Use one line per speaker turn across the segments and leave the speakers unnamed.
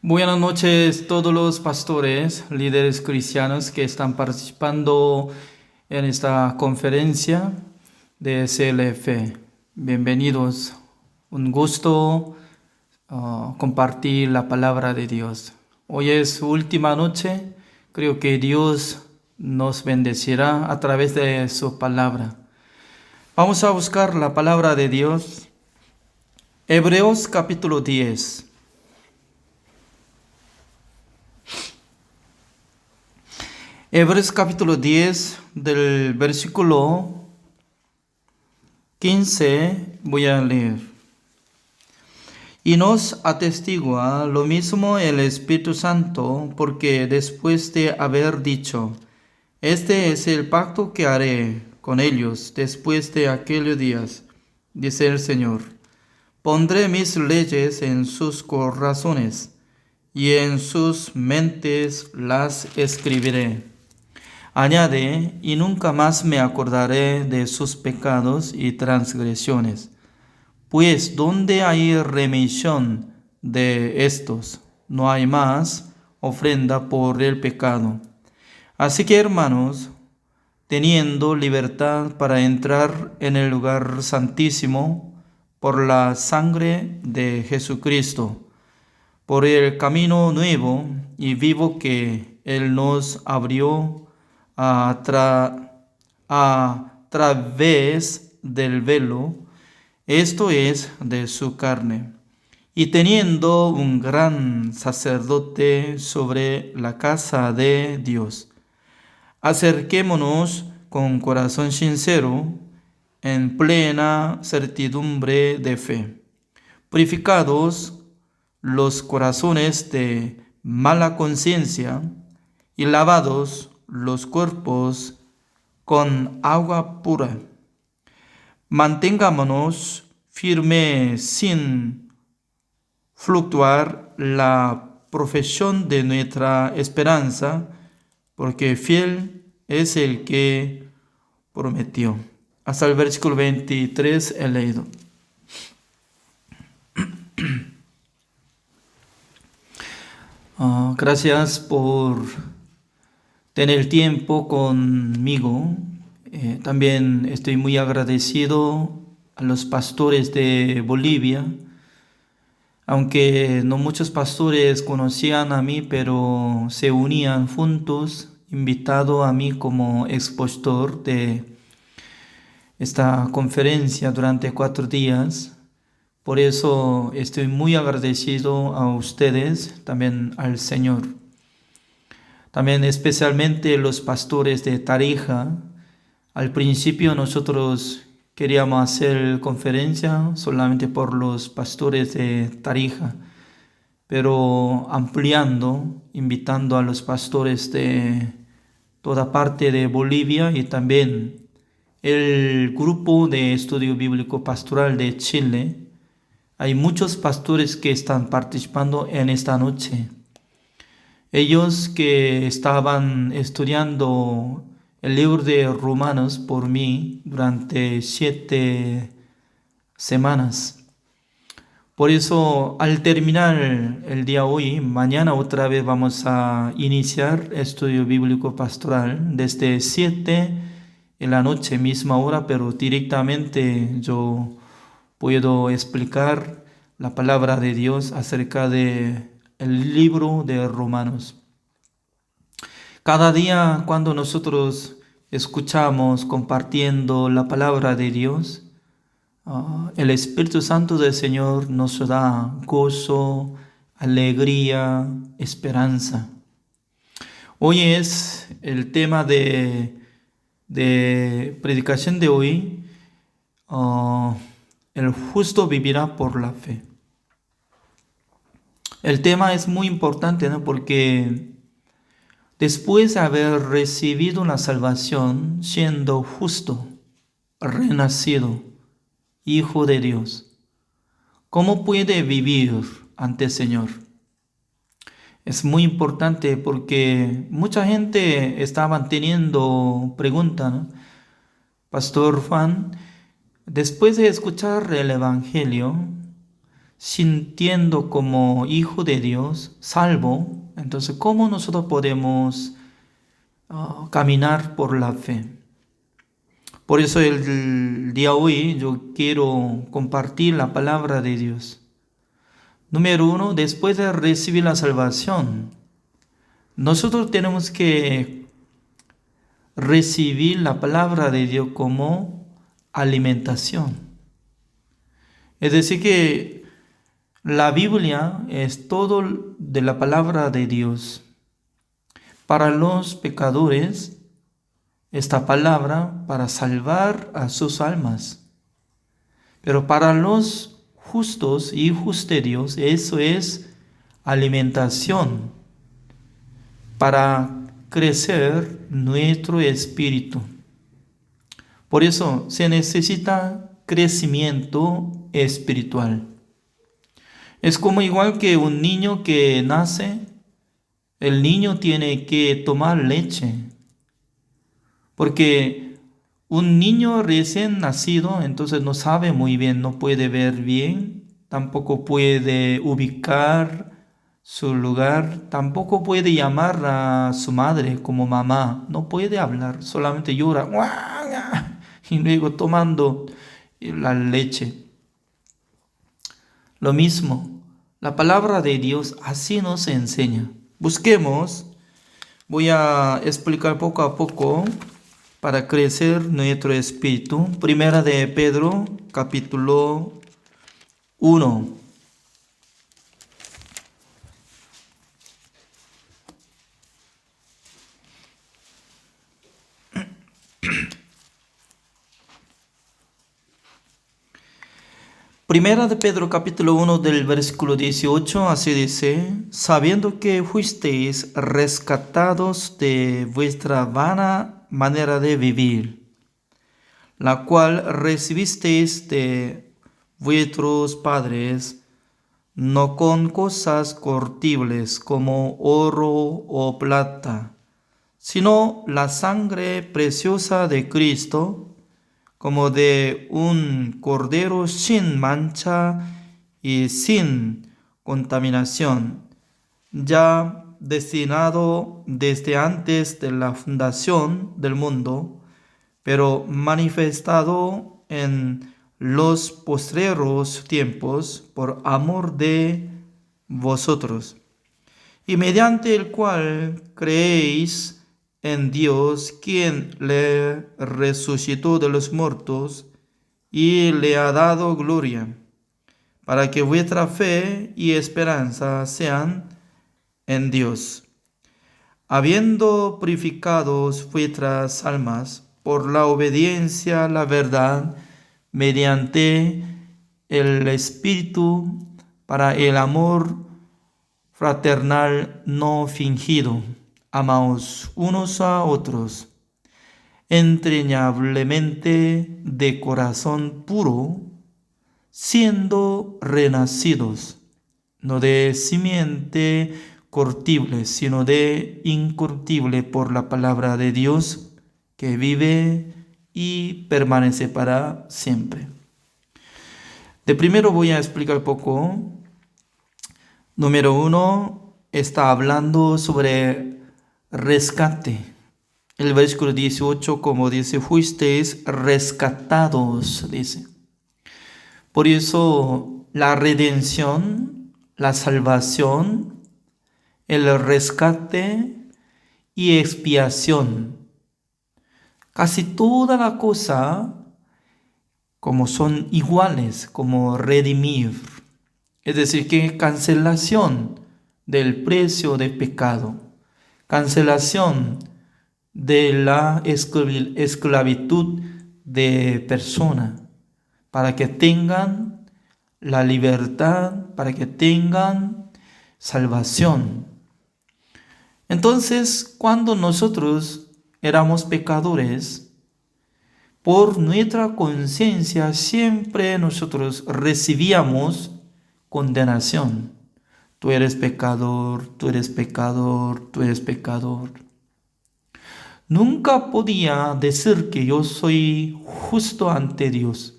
Buenas noches todos los pastores, líderes cristianos que están participando en esta conferencia de CLF. Bienvenidos. Un gusto compartir la palabra de Dios. Hoy es su última noche. Creo que Dios nos bendecirá a través de su palabra. Vamos a buscar la palabra de Dios. Hebreos capítulo 10. Hebreos capítulo 10 del versículo 15 voy a leer. Y nos atestigua lo mismo el Espíritu Santo, porque después de haber dicho, este es el pacto que haré con ellos después de aquellos días, dice el Señor, pondré mis leyes en sus corazones y en sus mentes las escribiré. Añade, y nunca más me acordaré de sus pecados y transgresiones. Pues donde hay remisión de estos, no hay más ofrenda por el pecado. Así que, hermanos, teniendo libertad para entrar en el lugar santísimo por la sangre de Jesucristo, por el camino nuevo y vivo que Él nos abrió a través del velo, esto es, de su carne. Y teniendo un gran sacerdote sobre la casa de Dios, acerquémonos con corazón sincero, en plena certidumbre de fe, purificados los corazones de mala conciencia y lavados los cuerpos con agua pura. Mantengámonos firmes sin fluctuar la profesión de nuestra esperanza, porque fiel es el que prometió. Hasta el versículo 23 he leído. Gracias por tener tiempo conmigo. También estoy muy agradecido a los pastores de Bolivia, aunque no muchos pastores conocían a mí, pero se unían juntos, invitado a mí como expositor de esta conferencia durante 4 días. Por eso estoy muy agradecido a ustedes, también al Señor. También especialmente los pastores de Tarija. Al principio nosotros queríamos hacer conferencia solamente por los pastores de Tarija, pero ampliando, invitando a los pastores de toda parte de Bolivia y también el grupo de estudio bíblico pastoral de Chile. Hay muchos pastores que están participando en esta noche. Ellos que estaban estudiando el libro de Romanos por mí durante 7 semanas. Por eso, al terminar el día hoy, mañana otra vez vamos a iniciar estudio bíblico pastoral desde 7 en la noche, misma hora, pero directamente yo puedo explicar la palabra de Dios acerca de el libro de Romanos. Cada día cuando nosotros escuchamos compartiendo la palabra de Dios, el Espíritu Santo del Señor nos da gozo, alegría, esperanza. Hoy es el tema de predicación de hoy. El justo vivirá por la fe. El tema es muy importante, ¿no? Porque después de haber recibido la salvación, siendo justo, renacido, hijo de Dios, ¿cómo puede vivir ante el Señor? Es muy importante porque mucha gente estaba teniendo preguntas, ¿no? Pastor Juan, después de escuchar el Evangelio, sintiendo como hijo de Dios, salvo, entonces ¿cómo nosotros podemos caminar por la fe? Por eso el día de hoy yo quiero compartir la palabra de Dios. Número uno, después de recibir la salvación, nosotros tenemos que recibir la palabra de Dios como alimentación. Es decir, que la Biblia es todo de la palabra de Dios. Para los pecadores, esta palabra para salvar a sus almas. Pero para los justos, hijos de Dios, eso es alimentación para crecer nuestro espíritu. Por eso se necesita crecimiento espiritual. Es como igual que un niño que nace, el niño tiene que tomar leche, porque un niño recién nacido entonces no sabe muy bien, no puede ver bien, tampoco puede ubicar su lugar, tampoco puede llamar a su madre como mamá, no puede hablar, solamente llora y luego tomando la leche. Lo mismo, la palabra de Dios así nos enseña. Busquemos, voy a explicar poco a poco para crecer nuestro espíritu. Primera de Pedro, capítulo 1. Primera de Pedro capítulo 1 del versículo 18, así dice: sabiendo que fuisteis rescatados de vuestra vana manera de vivir, la cual recibisteis de vuestros padres, no con cosas corruptibles como oro o plata, sino la sangre preciosa de Cristo, como de un cordero sin mancha y sin contaminación, ya destinado desde antes de la fundación del mundo, pero manifestado en los postreros tiempos por amor de vosotros, y mediante el cual creéis en Dios, quien le resucitó de los muertos y le ha dado gloria, para que vuestra fe y esperanza sean en Dios, habiendo purificado vuestras almas por la obediencia a la verdad, mediante el Espíritu, para el amor fraternal no fingido. Amaos unos a otros, entrañablemente de corazón puro, siendo renacidos, no de simiente corruptible, sino de incorruptible por la palabra de Dios, que vive y permanece para siempre. De primero voy a explicar poco. Número 1, está hablando sobre rescate. El versículo 18, como dice, fuisteis rescatados, dice. Por eso la redención, la salvación, el rescate y expiación, casi toda la cosa como son iguales, como redimir. Es decir, que cancelación del precio de pecado, cancelación de la esclavitud de persona, para que tengan la libertad, para que tengan salvación. Entonces, cuando nosotros éramos pecadores, por nuestra conciencia siempre nosotros recibíamos condenación. Tú eres pecador, tú eres pecador, tú eres pecador. Nunca podía decir que yo soy justo ante Dios,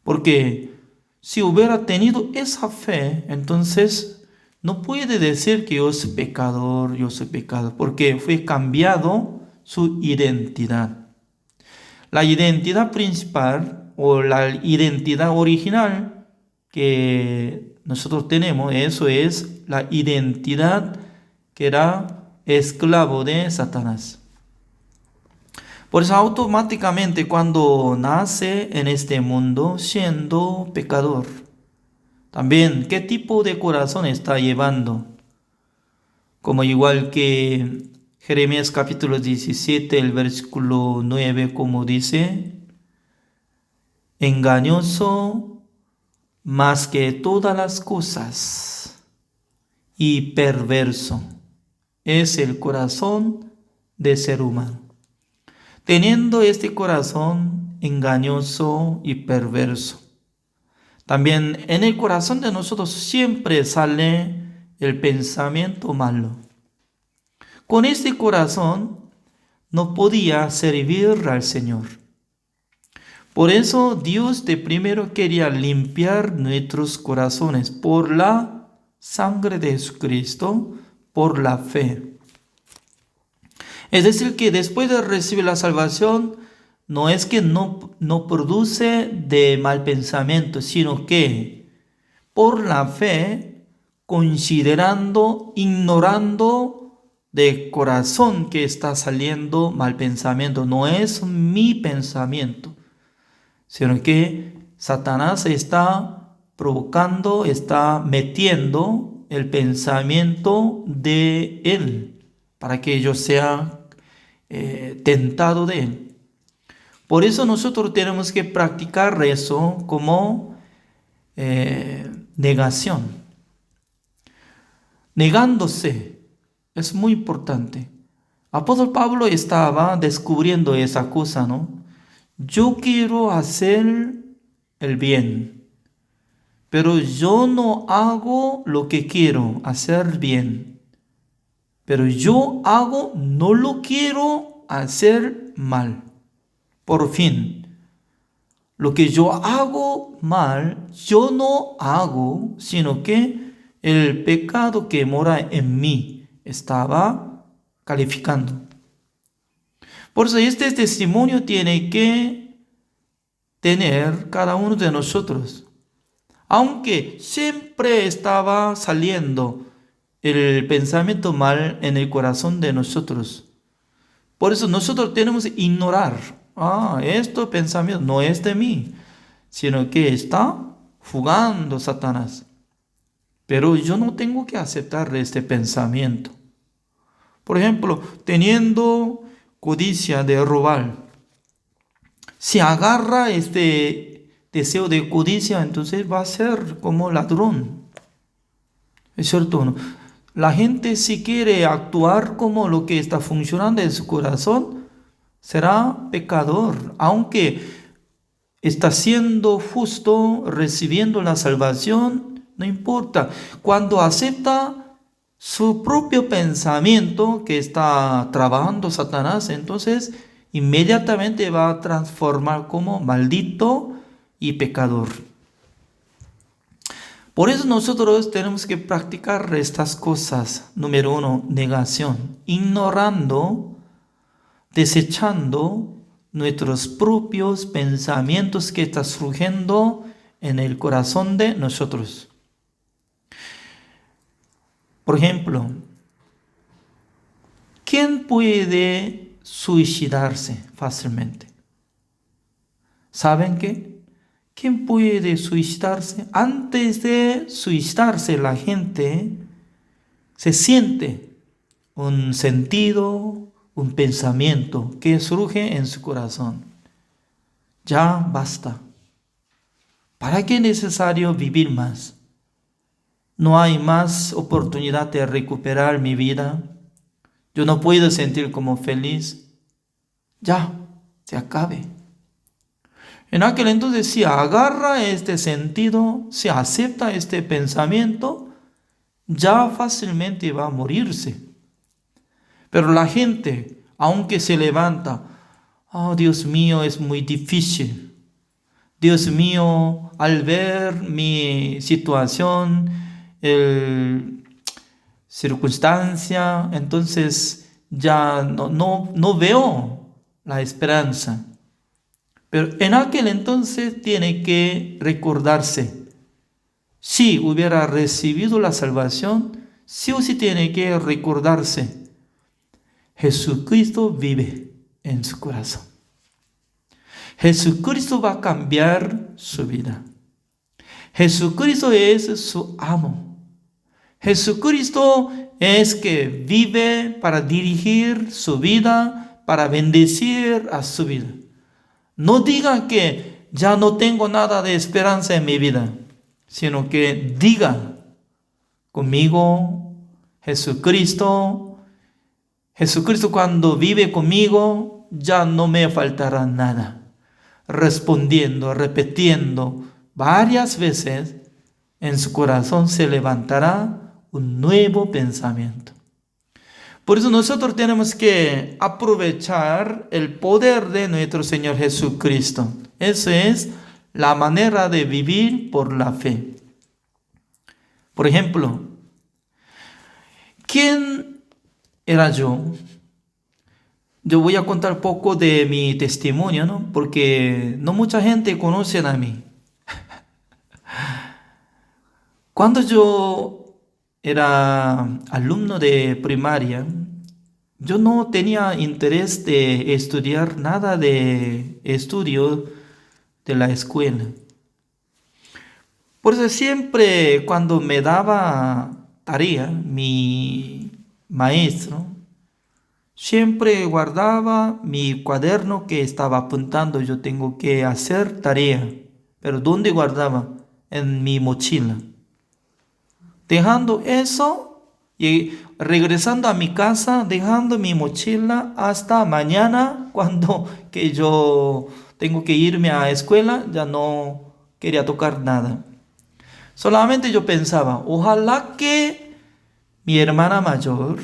porque si hubiera tenido esa fe, entonces no puede decir que yo soy pecador, porque fue cambiado su identidad. La identidad principal o la identidad original que nosotros tenemos, eso es la identidad que era esclavo de Satanás. Por eso automáticamente cuando nace en este mundo siendo pecador, también qué tipo de corazón está llevando. Como igual que Jeremías capítulo 17, el versículo 9, como dice, engañoso más que todas las cosas y perverso es el corazón de ser humano. Teniendo este corazón engañoso y perverso, también en el corazón de nosotros siempre sale el pensamiento malo. Con este corazón no podía servir al Señor. Por eso Dios de primero quería limpiar nuestros corazones por la sangre de Jesucristo, por la fe. Es decir, que después de recibir la salvación, no es que no produce de mal pensamiento, sino que por la fe, considerando, ignorando de corazón que está saliendo mal pensamiento, no es mi pensamiento, sino que Satanás está provocando, está metiendo el pensamiento de él para que yo sea tentado de él. Por eso nosotros tenemos que practicar eso como negación. Negándose es muy importante. Apóstol Pablo estaba descubriendo esa cosa, ¿no? Yo quiero hacer el bien, pero yo no hago lo que quiero, hacer bien. Pero yo hago, no lo quiero hacer mal. Por fin, lo que yo hago mal, yo no hago, sino que el pecado que mora en mí estaba calificando. Por eso este testimonio tiene que tener cada uno de nosotros. Aunque siempre estaba saliendo el pensamiento mal en el corazón de nosotros. Por eso nosotros tenemos que ignorar. Este pensamiento no es de mí, sino que está jugando Satanás. Pero yo no tengo que aceptar este pensamiento. Por ejemplo, teniendo codicia de robar, si agarra este deseo de codicia, entonces va a ser como ladrón. ¿Es cierto o no? La gente, si quiere actuar como lo que está funcionando en su corazón, será pecador, aunque está siendo justo, recibiendo la salvación, no importa. Cuando acepta su propio pensamiento que está trabajando Satanás, entonces inmediatamente va a transformar como maldito y pecador. Por eso nosotros tenemos que practicar estas cosas. Número 1, negación. Ignorando, desechando nuestros propios pensamientos que están surgiendo en el corazón de nosotros. Por ejemplo, ¿quién puede suicidarse fácilmente? ¿Saben qué? ¿Quién puede suicidarse? Antes de suicidarse, la gente se siente un sentido, un pensamiento que surge en su corazón. Ya basta. ¿Para qué es necesario vivir más? No hay más oportunidad de recuperar mi vida. Yo no puedo sentir como feliz. Ya, se acabe. En aquel entonces, si agarra este sentido, si acepta este pensamiento, ya fácilmente va a morirse. Pero la gente, aunque se levanta, Dios mío, es muy difícil. Dios mío, al ver mi situación, circunstancia, entonces ya no veo la esperanza. Pero en aquel entonces tiene que recordarse, si hubiera recibido la salvación, sí o sí tiene que recordarse, Jesucristo vive en su corazón. Jesucristo va a cambiar su vida. Jesucristo es su amo. Jesucristo es que vive para dirigir su vida, para bendecir a su vida. No diga que ya no tengo nada de esperanza en mi vida, sino que diga conmigo, Jesucristo cuando vive conmigo, ya no me faltará nada. Respondiendo, repitiendo varias veces, en su corazón se levantará un nuevo pensamiento. Por eso nosotros tenemos que aprovechar el poder de nuestro Señor Jesucristo. Esa es la manera de vivir por la fe. Por ejemplo, ¿quién era yo? Yo voy a contar poco de mi testimonio, ¿no? Porque no mucha gente conoce a mí. Cuando yo era alumno de primaria, yo no tenía interés de estudiar nada de estudio de la escuela. Por eso siempre cuando me daba tarea, mi maestro, siempre guardaba mi cuaderno que estaba apuntando, yo tengo que hacer tarea. Pero ¿dónde guardaba? En mi mochila. Dejando eso y regresando a mi casa, dejando mi mochila hasta mañana, cuando que yo tengo que irme a la escuela, ya no quería tocar nada. Solamente yo pensaba, ojalá que mi hermana mayor,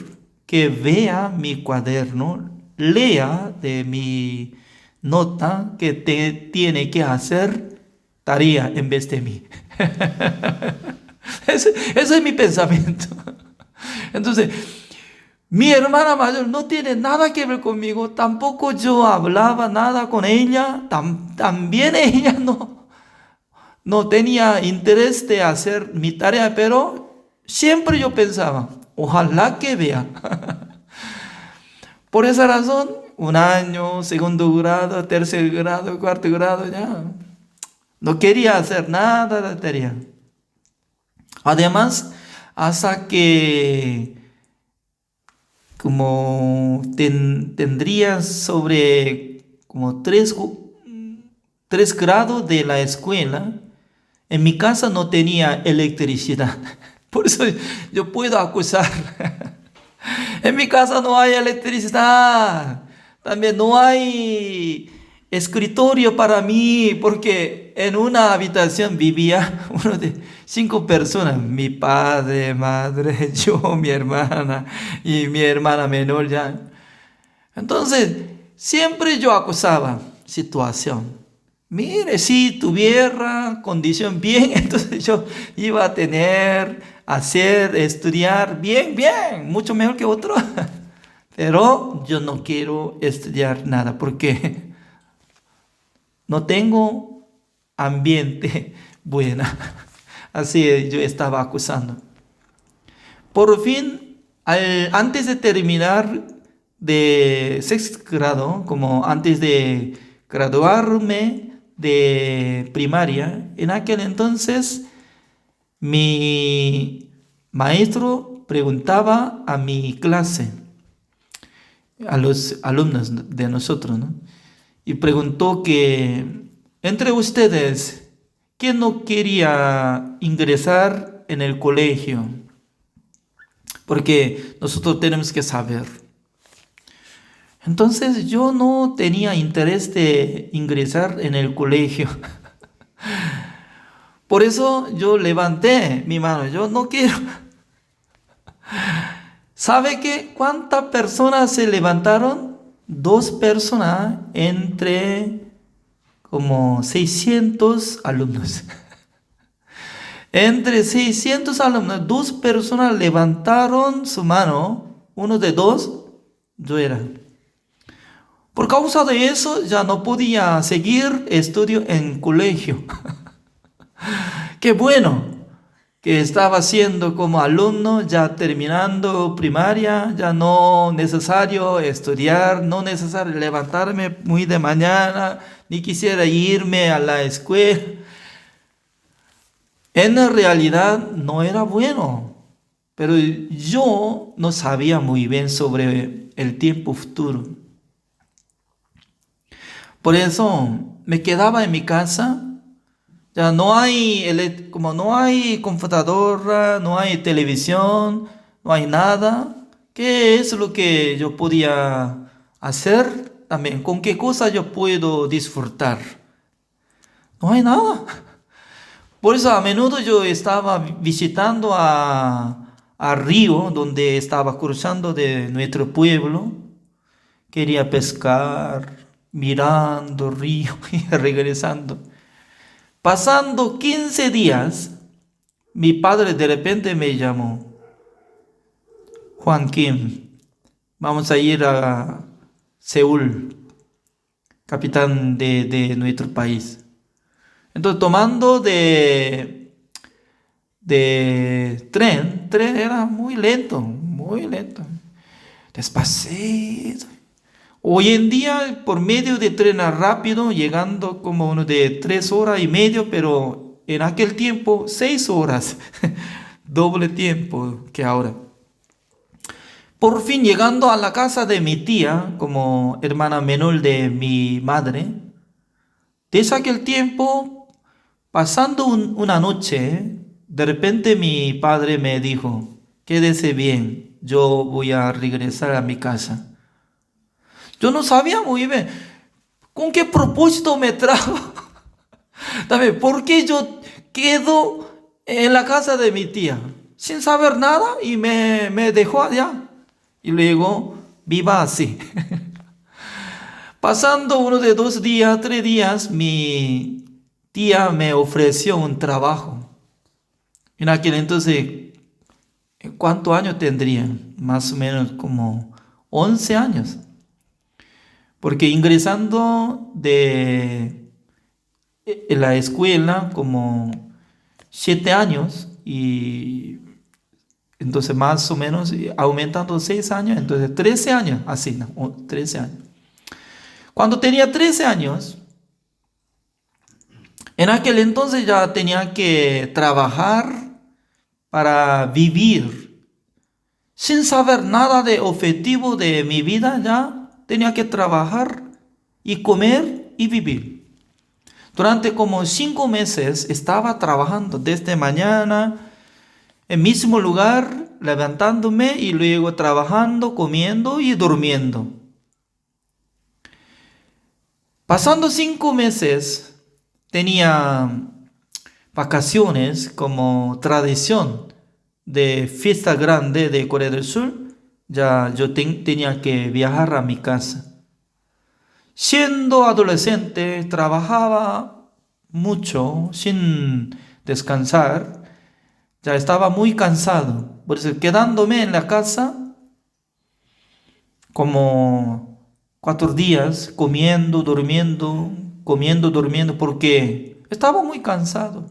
que vea mi cuaderno, lea de mi nota que tiene que hacer tarea en vez de mí. Ese es mi pensamiento. Entonces, mi hermana mayor no tiene nada que ver conmigo, tampoco yo hablaba nada con ella, también ella no tenía interés de hacer mi tarea, pero siempre yo pensaba, ojalá que vea. Por esa razón, un año, segundo grado, tercer grado, cuarto grado, ya no quería hacer nada de tarea. Además, hasta que como tendría sobre como 3 grados de la escuela, en mi casa no tenía electricidad. Por eso yo puedo acusar. En mi casa no hay electricidad. También no hay escritorio para mí, porque en una habitación vivía uno de 5 personas. Mi padre, madre, yo, mi hermana y mi hermana menor ya. Entonces, siempre yo acusaba situación. Mire, si tuviera condición bien, entonces yo iba a estudiar bien, mucho mejor que otro. Pero yo no quiero estudiar nada porque no tengo ambiente bueno. Así yo estaba acusando. Por fin, antes de terminar de sexto grado, como antes de graduarme de primaria, en aquel entonces mi maestro preguntaba a mi clase, a los alumnos de nosotros, ¿no? Y preguntó que entre ustedes, ¿quién no quería ingresar en el colegio? Porque nosotros tenemos que saber. Entonces yo no tenía interés de ingresar en el colegio. Por eso yo levanté mi mano. Yo no quiero. ¿Sabe qué? ¿Cuántas personas se levantaron? 2 personas entre como 600 alumnos. Entre 600 alumnos, 2 personas levantaron su mano, uno de dos, yo era. Por causa de eso, ya no podía seguir estudio en colegio. Qué bueno que estaba siendo como alumno, ya terminando primaria, ya no necesario estudiar, no necesario levantarme muy de mañana, ni quisiera irme a la escuela. En realidad no era bueno, pero yo no sabía muy bien sobre el tiempo futuro. Por eso me quedaba en mi casa. Ya no hay, como no hay computadora, no hay televisión, no hay nada. ¿Qué es lo que yo podía hacer también? ¿Con qué cosa yo puedo disfrutar? No hay nada. Por eso a menudo yo estaba visitando a río donde estaba cruzando de nuestro pueblo. Quería pescar, mirando río y regresando. Pasando 15 días, mi padre de repente me llamó. Juan Kim, vamos a ir a Seúl, capital de nuestro país. Entonces, tomando de tren era muy lento, muy lento. Despacito. Hoy en día, por medio de tren rápido, llegando como uno de 3 horas y media, pero en aquel tiempo 6 horas, doble tiempo que ahora. Por fin llegando a la casa de mi tía, como hermana menor de mi madre, desde aquel tiempo, pasando una noche, de repente mi padre me dijo, quédese bien, yo voy a regresar a mi casa. Yo no sabía muy bien con qué propósito me trajo. También, ¿por qué yo quedo en la casa de mi tía sin saber nada y me dejó allá? Y luego viva así. Pasando uno de 2 días, 3 días, mi tía me ofreció un trabajo. En aquel entonces, ¿cuántos años tendría? Más o menos como 11 años. Porque ingresando en la escuela como 7 años y entonces más o menos aumentando 6 años, entonces 13 años, así, ¿no? 13 años. Cuando tenía 13 años, en aquel entonces ya tenía que trabajar para vivir. Sin saber nada de objetivo de mi vida, ya tenía que trabajar y comer y vivir. Durante como 5 meses estaba trabajando desde mañana, en el mismo lugar, levantándome y luego trabajando, comiendo y durmiendo. Pasando 5 meses, tenía vacaciones como tradición de fiesta grande de Corea del Sur. Ya yo tenía que viajar a mi casa. Siendo adolescente, trabajaba mucho sin descansar. Ya estaba muy cansado. Por eso, quedándome en la casa como 4 días, comiendo, durmiendo, porque estaba muy cansado.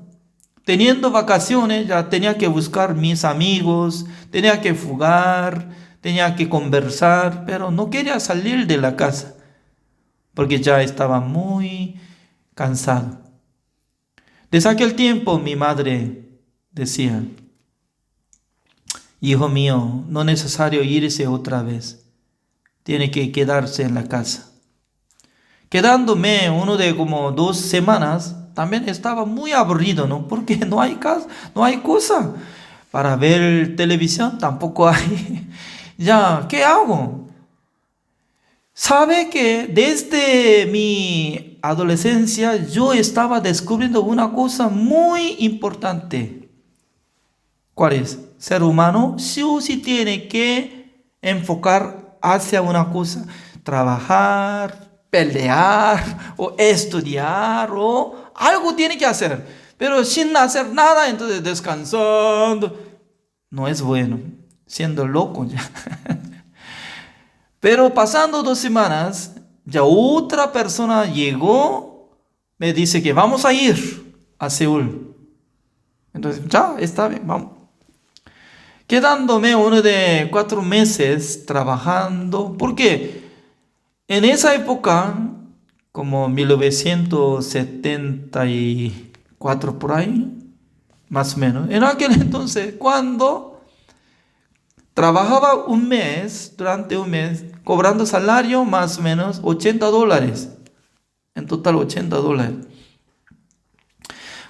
Teniendo vacaciones, ya tenía que buscar mis amigos, tenía que jugar, tenía que conversar, pero no quería salir de la casa porque ya estaba muy cansado. Desde aquel tiempo mi madre decía, hijo mío, no es necesario irse otra vez, tiene que quedarse en la casa. Quedándome uno de como 2 semanas, también estaba muy aburrido, ¿no? Porque no hay casa, no hay cosa para ver televisión, tampoco hay. Ya, ¿qué hago? Sabe que desde mi adolescencia yo estaba descubriendo una cosa muy importante. ¿Cuál es? Ser humano sí o sí tiene que enfocar hacia una cosa, trabajar, pelear o estudiar o algo tiene que hacer. pero sin hacer nada, entonces descansando. No es bueno, siendo loco ya. Pero pasando 2 semanas, ya otra persona llegó, me dice que vamos a ir a Seúl. Entonces, ya, está bien, vamos. Quedándome uno de 4 meses trabajando, porque en esa época, como 1974 por ahí, más o menos, en aquel entonces, cuando trabajaba un mes, durante un mes, cobrando salario más o menos $80, en total $80.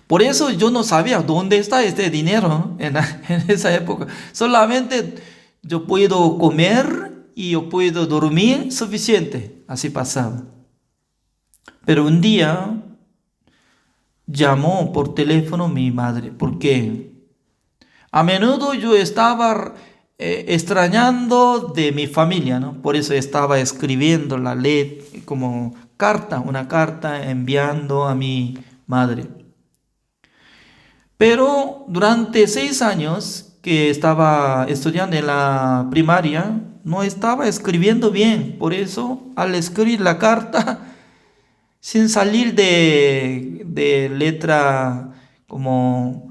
Por eso yo no sabía dónde está este dinero en esa época. Solamente yo puedo comer y yo puedo dormir suficiente. Así pasaba. Pero un día llamó por teléfono mi madre. ¿Por qué? A menudo yo estaba extrañando de mi familia, ¿no? Por eso estaba escribiendo la letra como carta, una carta enviando a mi madre. Pero durante 6 años que estaba estudiando en la primaria, no estaba escribiendo bien. Por eso, al escribir la carta, sin salir de letra como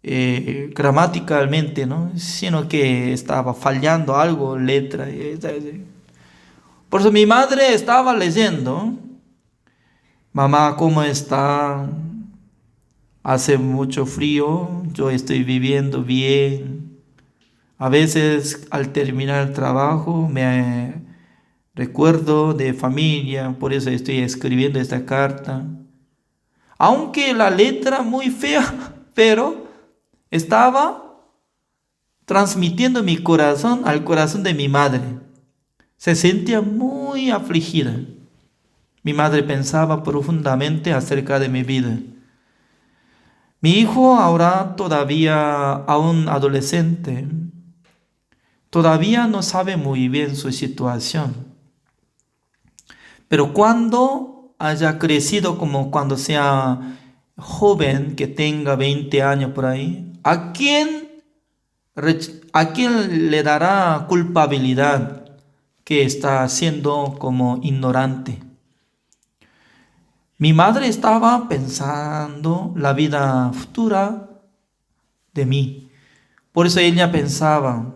gramaticalmente, ¿no? Sino que estaba fallando algo, letra. Por eso mi madre estaba leyendo, mamá, ¿cómo está? Hace mucho frío, yo estoy viviendo bien. A veces al terminar el trabajo me recuerdo de familia, por eso estoy escribiendo esta carta. Aunque la letra muy fea, pero estaba transmitiendo mi corazón al corazón de mi madre. Se sentía muy afligida. Mi madre pensaba profundamente acerca de mi vida. Mi hijo ahora todavía aún adolescente, todavía no sabe muy bien su situación. Pero cuando haya crecido, como cuando sea joven, que tenga 20 años por ahí, ¿a quién le dará culpabilidad que está siendo como ignorante? Mi madre estaba pensando la vida futura de mí. Por eso ella pensaba,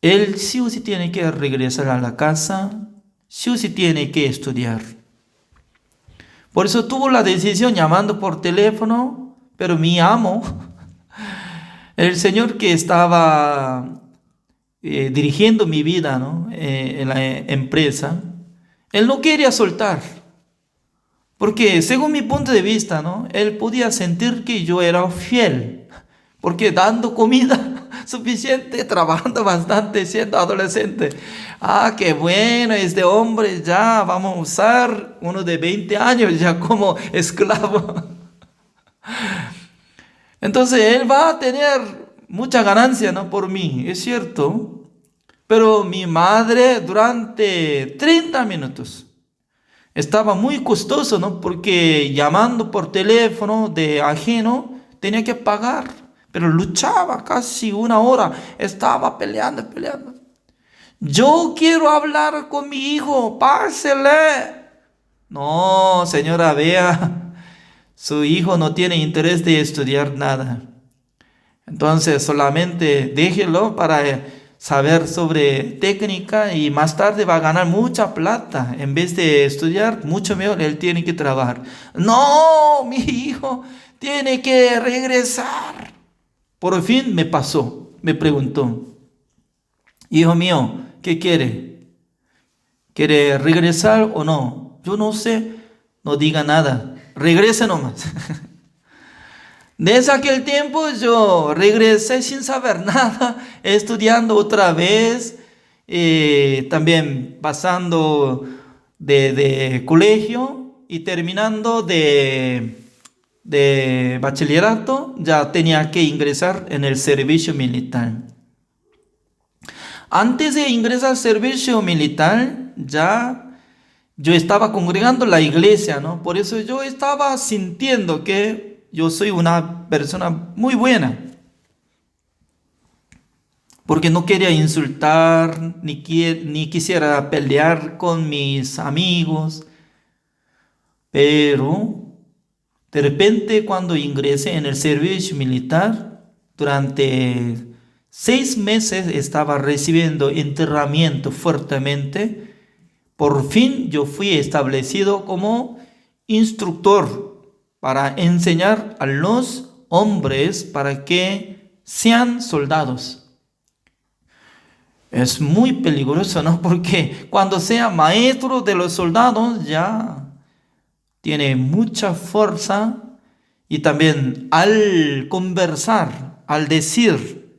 él sí o sí tiene que regresar a la casa, sí o sí tiene que estudiar. Por eso tuvo la decisión llamando por teléfono, pero mi amo, el señor que estaba dirigiendo mi vida, ¿no? En la empresa, él no quería soltar. Porque según mi punto de vista, ¿no? Él podía sentir que yo era fiel. Porque dando comida suficiente, trabajando bastante, siendo adolescente. Ah, qué bueno, este hombre ya vamos a usar uno de 20 años ya como esclavo. Entonces él va a tener mucha ganancia, ¿no? Por mí, es cierto. Pero mi madre durante 30 minutos estaba muy costoso, ¿no? Porque llamando por teléfono de ajeno tenía que pagar. Pero luchaba casi 1 hora. Estaba peleando. Yo quiero hablar con mi hijo. Pásele. No, señora, vea. Su hijo no tiene interés de estudiar nada. Entonces solamente déjelo para saber sobre técnica y más tarde va a ganar mucha plata. En vez de estudiar, mucho mejor él tiene que trabajar. No, mi hijo tiene que regresar. Por fin me pasó, me preguntó, hijo mío, ¿qué quiere? ¿Quiere regresar o no? Yo no sé, no diga nada, regrese nomás. Desde aquel tiempo yo regresé sin saber nada, estudiando otra vez, también pasando de colegio y terminando de bachillerato, ya tenía que ingresar en el servicio militar. Antes de ingresar al servicio militar, ya yo estaba congregando la iglesia, ¿no? Por eso yo estaba sintiendo que yo soy una persona muy buena, porque no quería insultar, ni quisiera pelear con mis amigos, pero de repente cuando ingresé en el servicio militar, durante 6 meses estaba recibiendo entrenamiento fuertemente. Por fin yo fui establecido como instructor para enseñar a los hombres para que sean soldados. Es muy peligroso, ¿no? Porque cuando sea maestro de los soldados ya tiene mucha fuerza y también al conversar, al decir,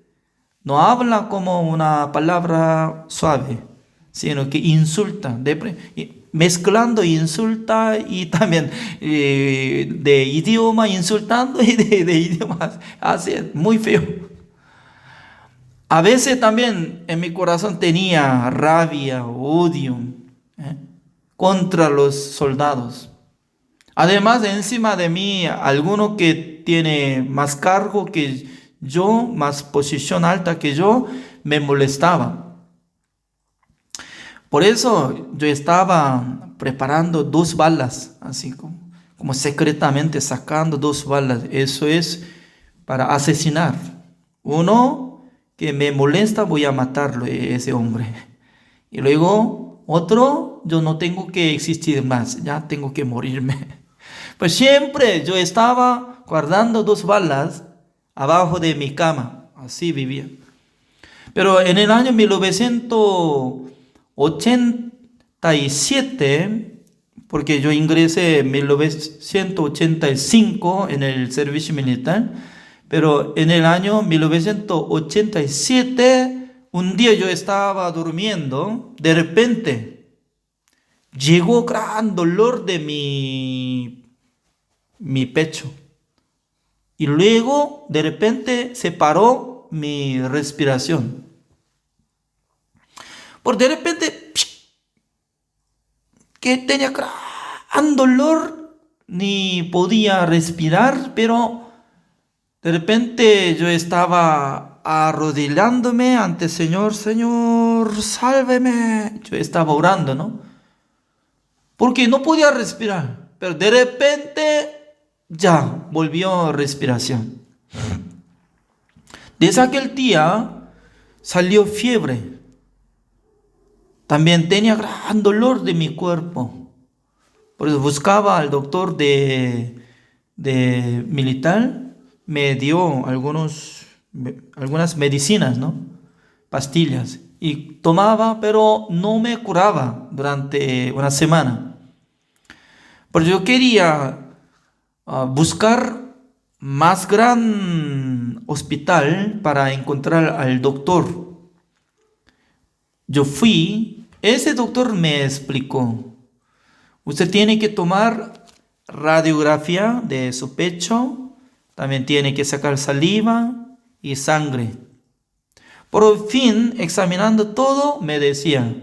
no habla como una palabra suave, sino que insulta, mezclando insulta y también de idioma insultando y de idiomas, así es, muy feo. A veces también en mi corazón tenía rabia, odio ¿eh? contra los soldados. Además, encima de mí, alguno que tiene más cargo que yo, más posición alta que yo, me molestaba. Por eso yo estaba preparando 2 balas, así como secretamente sacando 2 balas. Eso es para asesinar. Uno que me molesta, voy a matarlo, ese hombre. Y luego otro, yo no tengo que existir más, ya tengo que morirme. Pues siempre yo estaba guardando 2 balas abajo de mi cama, así vivía. Pero en el año 1987, porque yo ingresé en 1985 en el servicio militar, pero en el año 1987, un día yo estaba durmiendo, de repente llegó gran dolor de mi pecho. Y luego de repente se paró mi respiración. Por de repente, que tenía gran dolor, ni podía respirar, pero de repente yo estaba arrodillándome ante el Señor, Señor, sálveme. Yo estaba orando, ¿no? Porque no podía respirar, pero de repente ya volvió respiración. Desde aquel día salió fiebre. También tenía gran dolor de mi cuerpo. Por eso buscaba al doctor de militar. Me dio algunas medicinas, ¿no? Pastillas. Y tomaba, pero no me curaba durante una semana. Pero yo quería buscar más gran hospital para encontrar al doctor. Yo fui, ese doctor me explicó, usted tiene que tomar radiografía de su pecho, también tiene que sacar saliva y sangre. Por fin, examinando todo, me decía,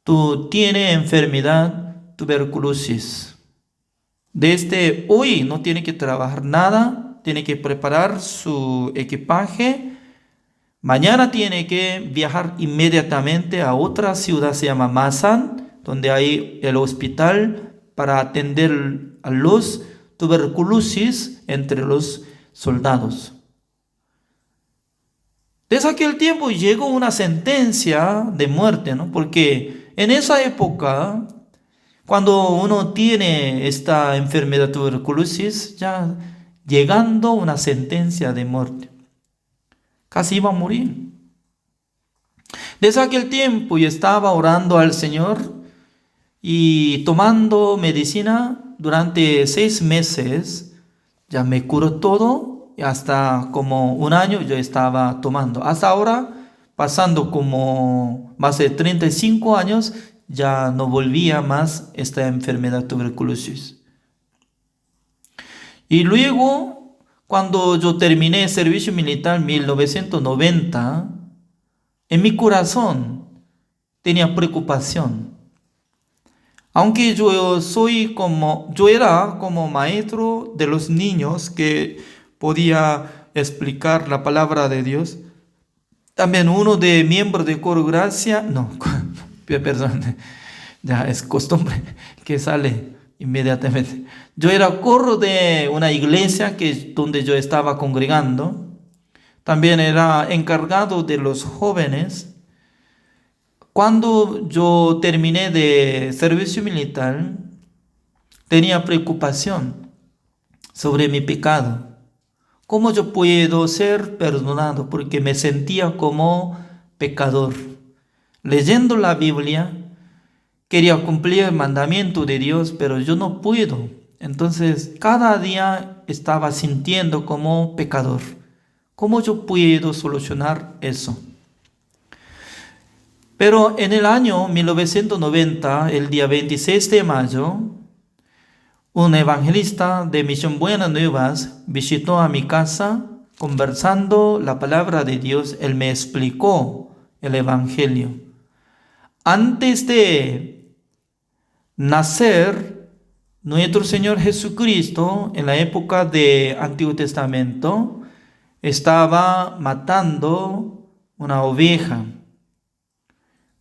tú tienes enfermedad tuberculosis. Desde hoy no tiene que trabajar nada, tiene que preparar su equipaje. Mañana tiene que viajar inmediatamente a otra ciudad, se llama Masan, donde hay el hospital para atender a los tuberculosis entre los soldados. Desde aquel tiempo llegó una sentencia de muerte, ¿no? Porque en esa época, cuando uno tiene esta enfermedad tuberculosis, ya llegando una sentencia de muerte. Casi iba a morir. Desde aquel tiempo yo estaba orando al Señor y tomando medicina durante 6 meses. Ya me curó todo y hasta como un año yo estaba tomando. Hasta ahora, pasando como más de 35 años, ya no volvía más esta enfermedad tuberculosis. Y luego, cuando yo terminé el servicio militar en 1990, en mi corazón tenía preocupación. Aunque yo era como maestro de los niños que podía explicar la palabra de Dios, también uno de miembros de Coro Gracia, no, perdón, ya es costumbre que sale inmediatamente. Yo era coro de una iglesia donde yo estaba congregando. También era encargado de los jóvenes. Cuando yo terminé de servicio militar, tenía preocupación sobre mi pecado. ¿Cómo yo puedo ser perdonado? Porque me sentía como pecador. Leyendo la Biblia, quería cumplir el mandamiento de Dios, pero yo no puedo. Entonces, cada día estaba sintiendo como pecador. ¿Cómo yo puedo solucionar eso? Pero en el año 1990, el día 26 de mayo, un evangelista de Misión Buenas Nuevas visitó a mi casa conversando la palabra de Dios. Él me explicó el evangelio. Antes de nacer, nuestro Señor Jesucristo, en la época del Antiguo Testamento, estaba matando una oveja.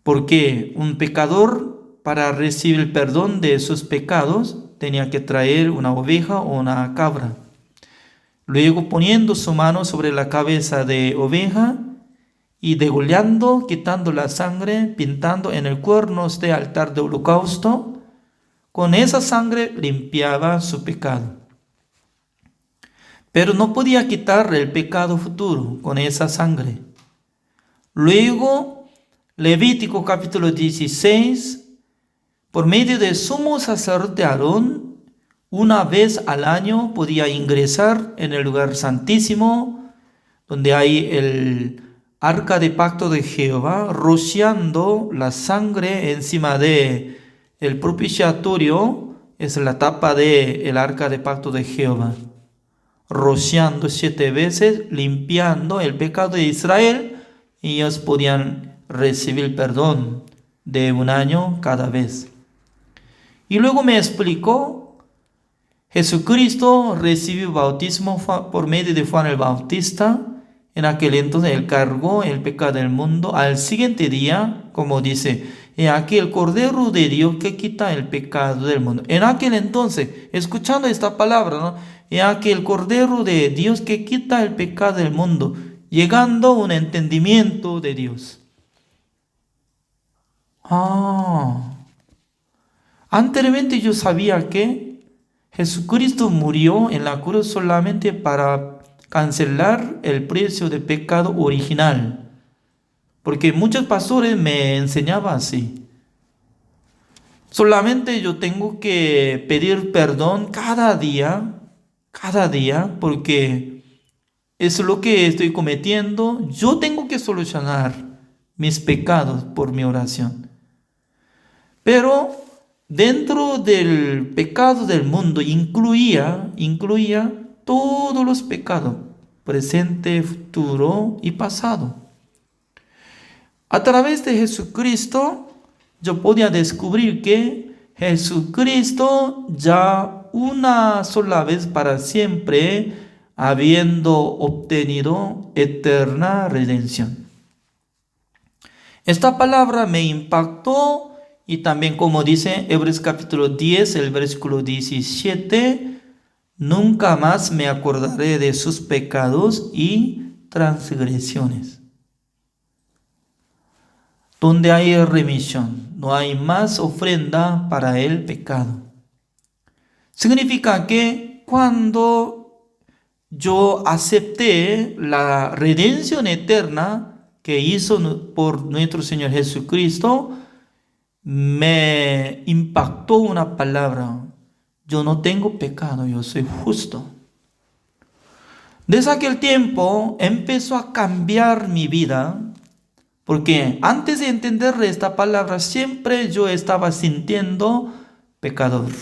Porque un pecador, para recibir el perdón de sus pecados, tenía que traer una oveja o una cabra. Luego poniendo su mano sobre la cabeza de oveja y degollando, quitando la sangre, pintando en el cuerno de altar de holocausto, con esa sangre limpiaba su pecado. Pero no podía quitar el pecado futuro con esa sangre. Luego, Levítico capítulo 16, por medio del sumo sacerdote Aarón, una vez al año podía ingresar en el lugar santísimo, donde hay el arca de pacto de Jehová, rociando la sangre encima de el propiciatorio, es la tapa del arca de pacto de Jehová, rociando 7 veces, limpiando el pecado de Israel, y ellos podían recibir perdón de un año cada vez. Y luego me explicó, Jesucristo recibió bautismo por medio de Juan el Bautista. En aquel entonces él cargó el pecado del mundo. Al siguiente día, como dice, he aquí el Cordero de Dios que quita el pecado del mundo. En aquel entonces, escuchando esta palabra, ¿no? He aquí el Cordero de Dios que quita el pecado del mundo, llegando a un entendimiento de Dios. Anteriormente yo sabía que Jesucristo murió en la cruz solamente para cancelar el precio de pecado original. Porque muchos pastores me enseñaban así. Solamente yo tengo que pedir perdón cada día, porque es lo que estoy cometiendo. Yo tengo que solucionar mis pecados por mi oración. Pero dentro del pecado del mundo incluía todos los pecados, presente, futuro y pasado. A través de Jesucristo, yo podía descubrir que Jesucristo ya una sola vez para siempre, habiendo obtenido eterna redención. Esta palabra me impactó. Y también, como dice Hebreos capítulo 10, el versículo 17, nunca más me acordaré de sus pecados y transgresiones. Donde hay remisión, no hay más ofrenda para el pecado. Significa que cuando yo acepté la redención eterna que hizo por nuestro Señor Jesucristo, me impactó una palabra: yo no tengo pecado, yo soy justo. Desde aquel tiempo empezó a cambiar mi vida, porque antes de entender esta palabra siempre yo estaba sintiendo pecador,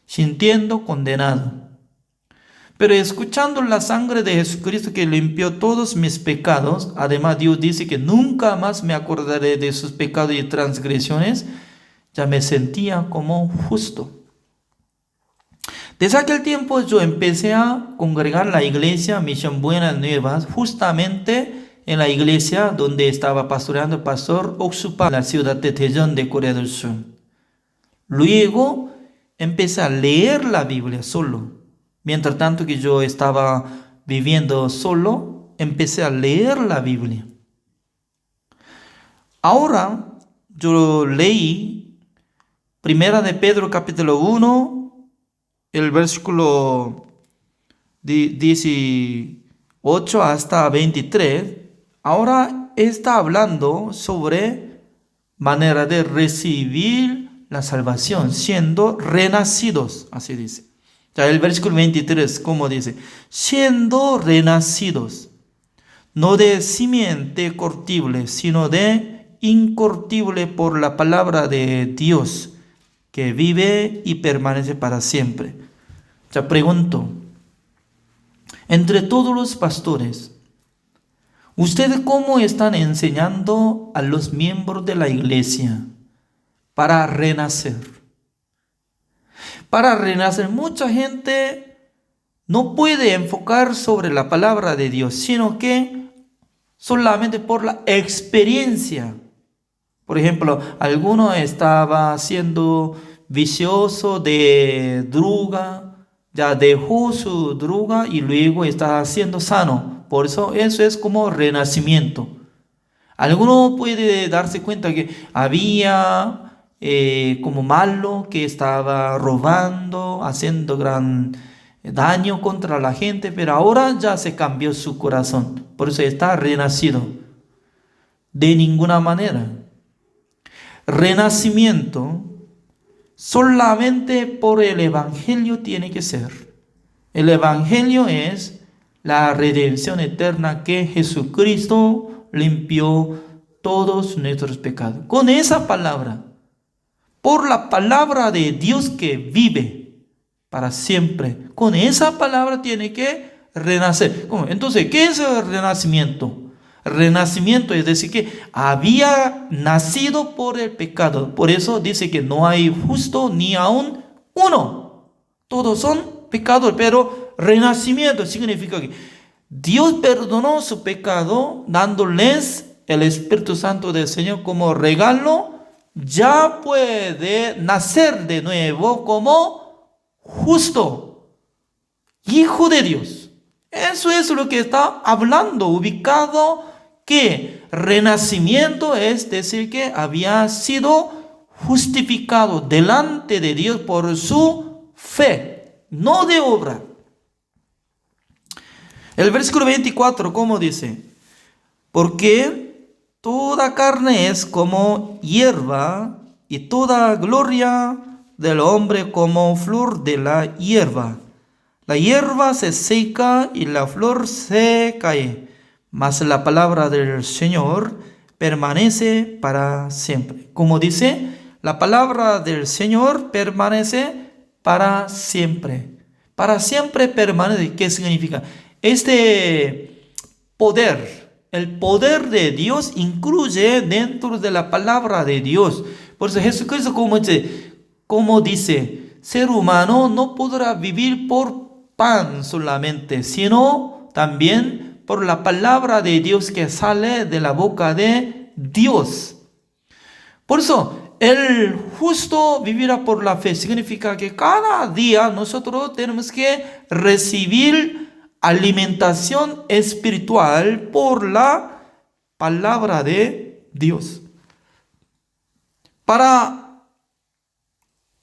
sintiendo condenado. Pero escuchando la sangre de Jesucristo que limpió todos mis pecados, además Dios dice que nunca más me acordaré de sus pecados y transgresiones, Ya me sentía como justo. Desde aquel tiempo yo empecé a congregar la iglesia Misión Buenas Nuevas, justamente en la iglesia donde estaba pastoreando el pastor Oksupa, en la ciudad de Daejeon de Corea del Sur. Luego empecé a leer la Biblia solo. Mientras tanto que yo estaba viviendo solo, empecé a leer la Biblia. Ahora yo leí Primera de Pedro capítulo 1, el versículo 18 hasta 23. Ahora está hablando sobre manera de recibir la salvación, siendo renacidos, así dice. Ya el versículo 23, ¿cómo dice? Siendo renacidos, no de simiente corruptible, sino de incorruptible por la palabra de Dios, que vive y permanece para siempre. Ya pregunto, entre todos los pastores, ¿ustedes cómo están enseñando a los miembros de la iglesia para renacer? Para renacer, mucha gente no puede enfocar sobre la palabra de Dios, sino que solamente por la experiencia. Por ejemplo, alguno estaba siendo vicioso de droga, ya dejó su droga y luego está siendo sano. Por eso es como renacimiento. Alguno puede darse cuenta que había como malo, que estaba robando, haciendo gran daño contra la gente, pero ahora ya se cambió su corazón. Por eso está renacido. De ninguna manera. Renacimiento solamente por el Evangelio tiene que ser. El Evangelio es la redención eterna que Jesucristo limpió todos nuestros pecados. Con esa palabra, por la palabra de Dios que vive para siempre, con esa palabra tiene que renacer. ¿Cómo? Entonces, ¿qué es el renacimiento? Renacimiento es decir que había nacido por el pecado. Por eso dice que no hay justo ni aún uno. Todos son pecadores, pero renacimiento significa que Dios perdonó su pecado dándoles el Espíritu Santo del Señor como regalo. Ya puede nacer de nuevo como justo, hijo de Dios. Eso es lo que está hablando, ubicado que renacimiento es decir que había sido justificado delante de Dios por su fe, no de obra. El versículo 24, ¿cómo dice? Porque toda carne es como hierba y toda gloria del hombre como flor de la hierba. La hierba se seca y la flor se cae, mas la palabra del Señor permanece para siempre. Como dice, la palabra del Señor permanece para siempre. Para siempre permanece. ¿Qué significa? Este poder, el poder de Dios incluye dentro de la palabra de Dios. Por eso Jesucristo como dice, ser humano no podrá vivir por pan solamente, sino también por la palabra de Dios que sale de la boca de Dios. Por eso, el justo vivirá por la fe. Significa que cada día nosotros tenemos que recibir alimentación espiritual por la palabra de Dios. Para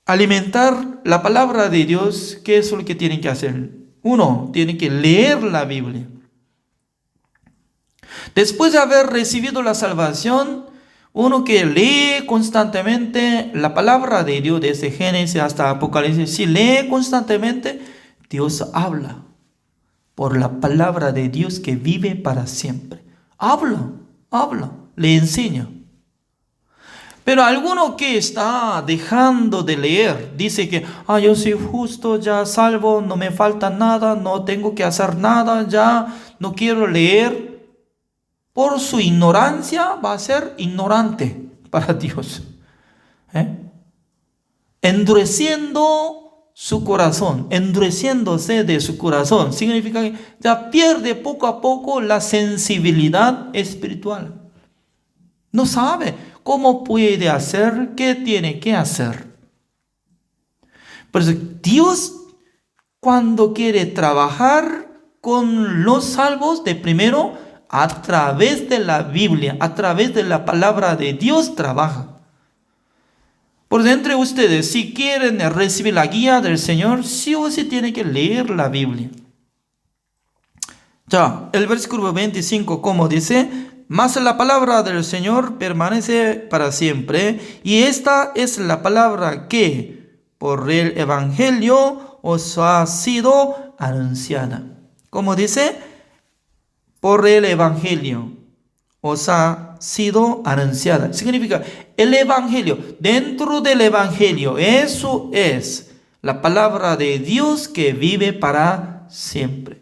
alimentar la palabra de Dios, ¿qué es lo que tienen que hacer? Uno, tiene que leer la Biblia. Después de haber recibido la salvación, uno que lee constantemente la palabra de Dios desde Génesis hasta Apocalipsis, si lee constantemente, Dios habla por la palabra de Dios que vive para siempre. Habla, le enseña. Pero alguno que está dejando de leer, dice que yo soy justo, ya salvo, no me falta nada, no tengo que hacer nada, ya no quiero leer. Por su ignorancia va a ser ignorante para Dios. endureciendo su corazón, endureciéndose de su corazón. Significa que ya pierde poco a poco la sensibilidad espiritual. No sabe cómo puede hacer, qué tiene que hacer. Por eso Dios, cuando quiere trabajar con los salvos, de primero, a través de la Biblia, a través de la palabra de Dios, trabaja. Por entre ustedes, si quieren recibir la guía del Señor, sí o sí tienen que leer la Biblia. Ya, el versículo 25, como dice, mas la palabra del Señor permanece para siempre, y esta es la palabra que por el Evangelio os ha sido anunciada. Como dice, por el Evangelio os ha sido anunciada. Significa, el Evangelio, dentro del Evangelio, eso es la palabra de Dios que vive para siempre.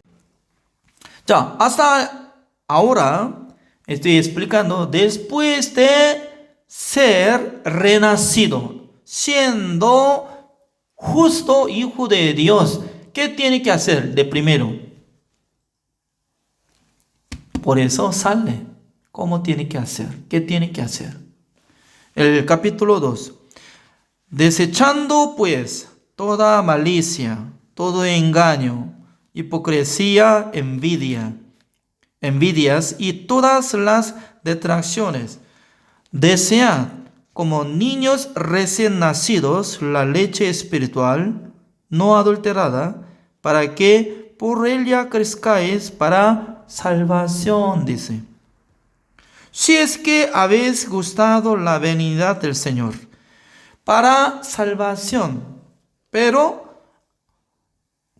Ya, hasta ahora estoy explicando, después de ser renacido, siendo justo hijo de Dios, ¿qué tiene que hacer de primero? Por eso sale. ¿Cómo tiene que hacer? ¿Qué tiene que hacer? El capítulo 2. Desechando pues toda malicia, todo engaño, hipocresía, envidias y todas las detracciones. Desead como niños recién nacidos la leche espiritual, no adulterada, para que por ella crezcáis para salvación, dice. Si es que habéis gustado la venida del Señor, para salvación. Pero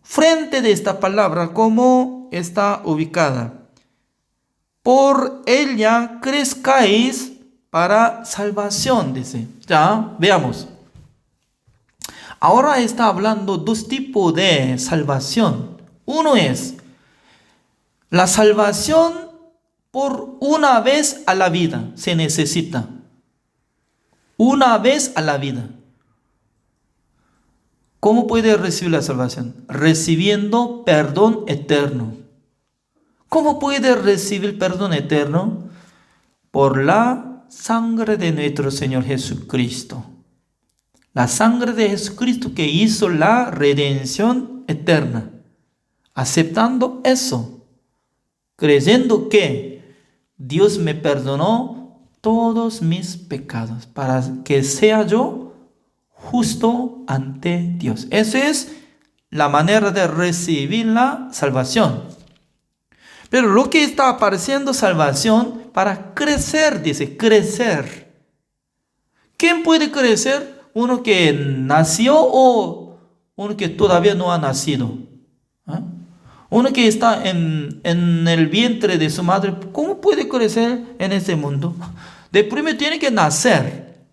frente de esta palabra, ¿cómo está ubicada? Por ella crezcáis para salvación, dice. Ya, veamos. Ahora está hablando dos tipos de salvación. Uno es la salvación por una vez a la vida, se necesita. Una vez a la vida. ¿Cómo puede recibir la salvación? Recibiendo perdón eterno. ¿Cómo puede recibir perdón eterno? Por la sangre de nuestro Señor Jesucristo. La sangre de Jesucristo que hizo la redención eterna. Aceptando eso. Creyendo que Dios me perdonó todos mis pecados para que sea yo justo ante Dios. Esa es la manera de recibir la salvación. Pero lo que está apareciendo salvación para crecer, dice, crecer. ¿Quién puede crecer? ¿Uno que nació o uno que todavía no ha nacido? ¿Ah? Uno que está en el vientre de su madre, ¿cómo puede crecer en este mundo? De primero tiene que nacer.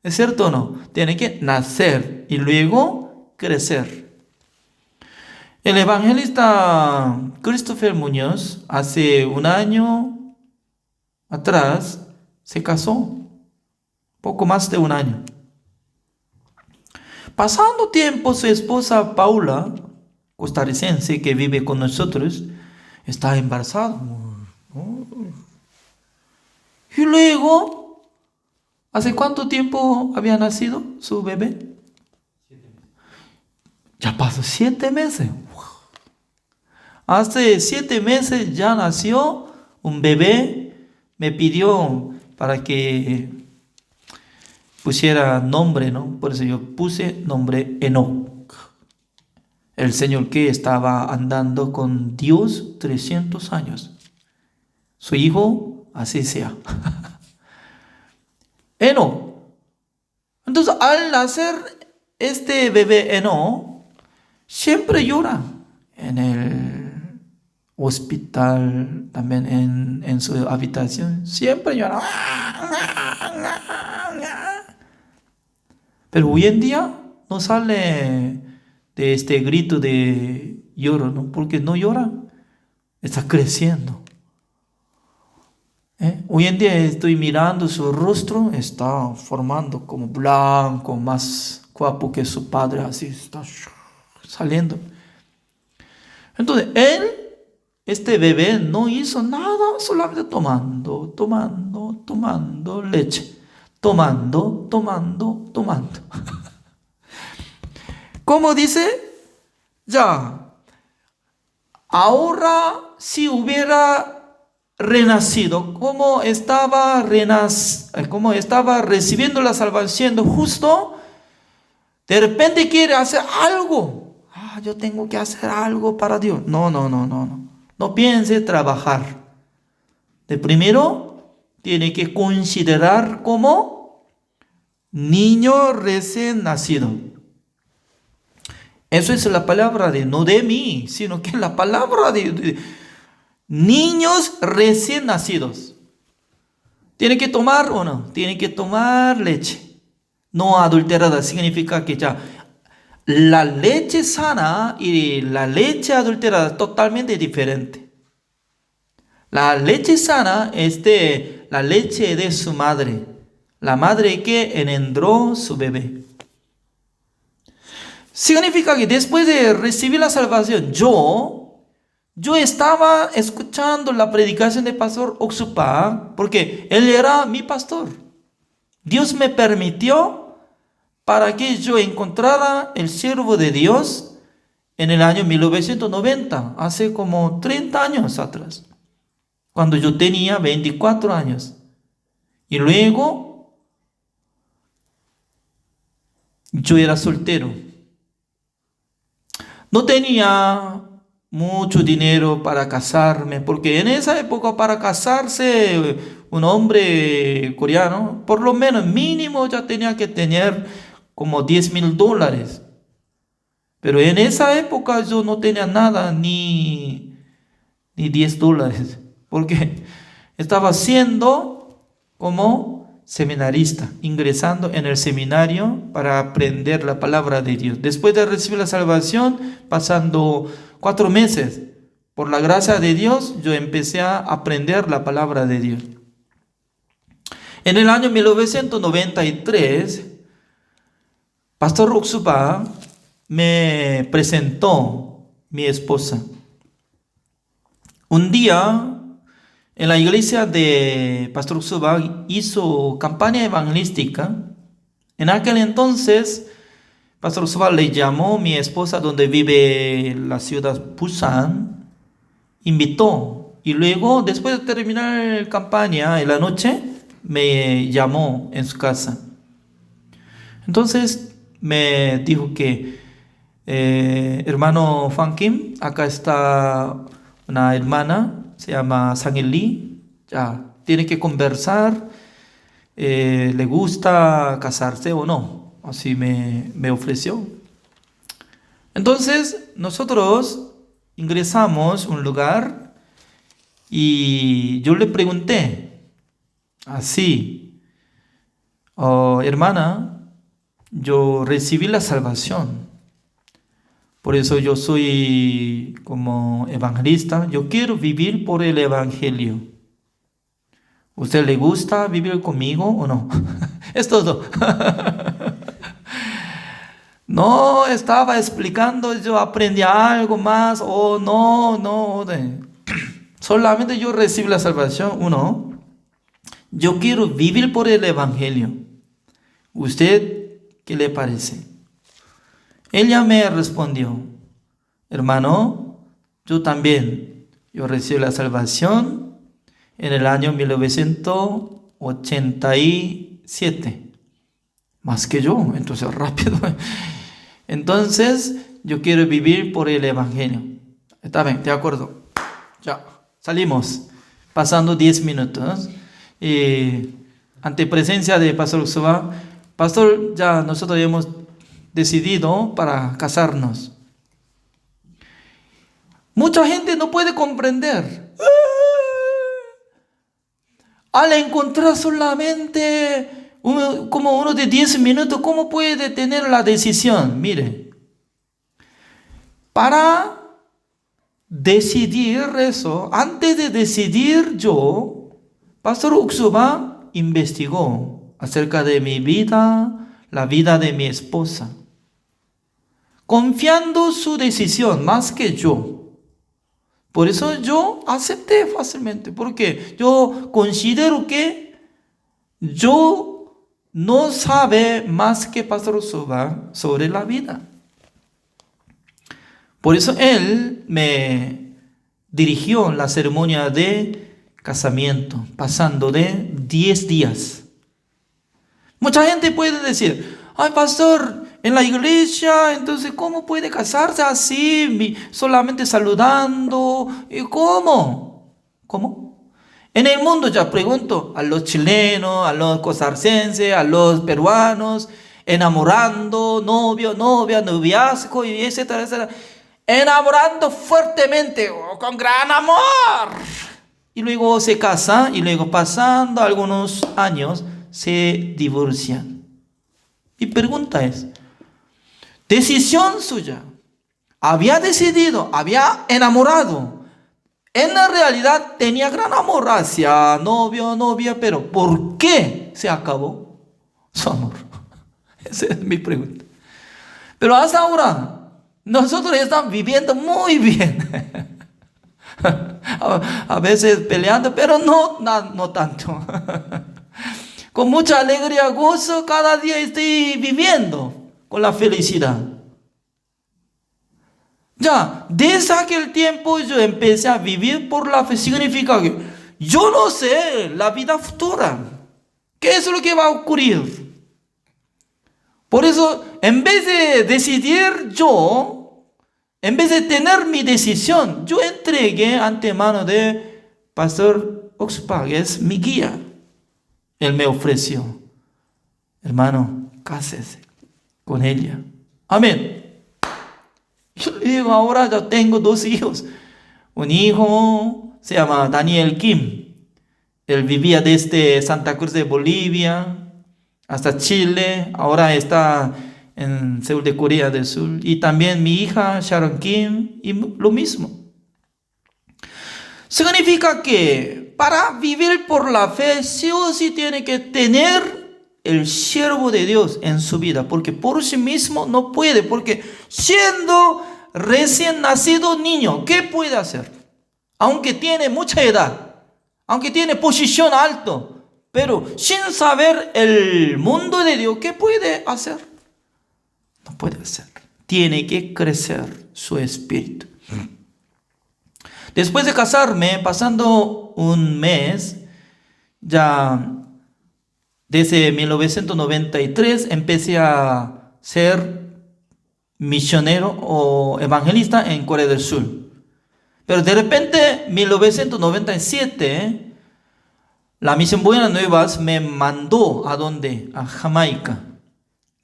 ¿Es cierto o no? Tiene que nacer y luego crecer. El evangelista Christopher Muñoz hace un año atrás se casó. Poco más de un año. Pasando tiempo, su esposa Paula, costarricense que vive con nosotros, está embarazada. Y luego, ¿hace cuánto tiempo había nacido su bebé? 7 meses. Ya pasó 7 meses. Hace 7 meses ya nació un bebé. Me pidió para que pusiera nombre, ¿no? Por eso yo puse nombre Enoc. El Señor que estaba andando con Dios 300 años. Su hijo, así sea. Enoc. Entonces, al nacer este bebé Enoc, siempre llora. En el hospital, también en su habitación, siempre llora. Pero hoy en día no sale de este grito de lloro, ¿no? Porque no llora, está creciendo. Hoy en día estoy mirando su rostro, está formando como blanco, más guapo que su padre, así está saliendo. Entonces, él, este bebé, no hizo nada, solamente tomando leche. Tomando. ¿Cómo dice? Ya, ahora si hubiera renacido, como estaba recibiendo la salvación justo, de repente quiere hacer algo. Yo tengo que hacer algo para Dios. No. No piense trabajar. De primero, tiene que considerar como niño recién nacido. Eso es la palabra no de mí, sino que la palabra de niños recién nacidos. ¿Tiene que tomar o no? Tiene que tomar leche. No adulterada significa que ya la leche sana y la leche adulterada es totalmente diferente. La leche sana es la leche de su madre, la madre que engendró su bebé. Significa que después de recibir la salvación, yo estaba escuchando la predicación del pastor Oxupa, porque él era mi pastor. Dios me permitió para que yo encontrara el siervo de Dios en el año 1990, hace como 30 años atrás, cuando yo tenía 24 años. Y luego, yo era soltero. No tenía mucho dinero para casarme, porque en esa época para casarse un hombre coreano, por lo menos mínimo ya tenía que tener como $10,000. Pero en esa época yo no tenía nada, ni $10, porque estaba siendo como seminarista, ingresando en el seminario para aprender la palabra de Dios. Después de recibir la salvación, pasando 4 meses, por la gracia de Dios, yo empecé a aprender la palabra de Dios. En el año 1993, Pastor Oxupa me presentó mi esposa. Un día, en la iglesia de Pastor Oxupa hizo campaña evangelística. En aquel entonces, Pastor Oxupa le llamó a mi esposa donde vive la ciudad Busan, invitó. Y luego, después de terminar la campaña en la noche, me llamó en su casa. Entonces me dijo que, hermano Fan Kim, acá está una hermana, se llama Sang-il Lee, ya, tiene que conversar, le gusta casarse o no, así me ofreció. Entonces nosotros ingresamos a un lugar y yo le pregunté, así, hermana, yo recibí la salvación. Por eso yo soy como evangelista. Yo quiero vivir por el evangelio. ¿Usted le gusta vivir conmigo o no? Es todo. No estaba explicando, yo aprendí algo más o no. Solamente yo recibí la salvación. Uno, yo quiero vivir por el evangelio. ¿Usted qué le parece? Ella me respondió, hermano, yo también. Yo recibí la salvación en el año 1987. Más que yo, entonces rápido. Entonces, yo quiero vivir por el evangelio. Está bien, de acuerdo. Ya, salimos. Pasando 10 minutos. Ante presencia de Pastor Oxupa, pastor, ya nosotros hemos decidido para casarnos. Mucha gente no puede comprender. Al encontrar solamente como uno de 10 minutos, ¿cómo puede tener la decisión? Mire, para decidir eso, antes de decidir yo, Pastor Oxupa investigó acerca de mi vida, la vida de mi esposa, confiando su decisión más que yo. Por eso yo acepté fácilmente, porque yo considero que yo no sabe más que Pastor Soba sobre la vida. Por eso él me dirigió la ceremonia de casamiento, pasando de 10 días. Mucha gente puede decir, ay, pastor, en la iglesia, entonces, ¿cómo puede casarse así, solamente saludando? ¿Y cómo? ¿Cómo? En el mundo, ya pregunto, a los chilenos, a los costarricenses, a los peruanos, enamorando, novio, novia, noviazgo, y etcétera, etcétera. Enamorando fuertemente, con gran amor. Y luego se casan, y luego pasando algunos años, se divorcian. Mi pregunta es, decisión suya, había decidido, había enamorado, en la realidad tenía gran amor hacia novio, novia, pero ¿por qué se acabó su amor? Esa es mi pregunta. Pero hasta ahora, nosotros estamos viviendo muy bien. A veces peleando, pero no tanto. Con mucha alegría, gozo, cada día estoy viviendo con la felicidad. Ya, desde aquel tiempo yo empecé a vivir por la fe. Significa que yo no sé la vida futura. ¿Qué es lo que va a ocurrir? Por eso, en vez de decidir yo, en vez de tener mi decisión, yo entregué antemano de Pastor Oxpa, que es mi guía. Él me ofreció, hermano, cásese con ella. Amén. Yo le digo, ahora ya tengo 2 hijos. Un hijo se llama Daniel Kim. Él vivía desde Santa Cruz de Bolivia hasta Chile. Ahora está en Seúl de Corea del Sur. Y también mi hija Sharon Kim. Y lo mismo. Significa que para vivir por la fe, sí o sí tiene que tener el siervo de Dios en su vida, porque por sí mismo no puede, porque siendo recién nacido niño, ¿qué puede hacer? Aunque tiene mucha edad, aunque tiene posición alto, pero sin saber el mundo de Dios, ¿qué puede hacer? No puede hacer. Tiene que crecer su espíritu. Después de casarme, pasando un mes, ya desde 1993 empecé a ser misionero o evangelista en Corea del Sur. Pero de repente, 1997, la Misión Buenas Nuevas me mandó ¿a dónde? A Jamaica,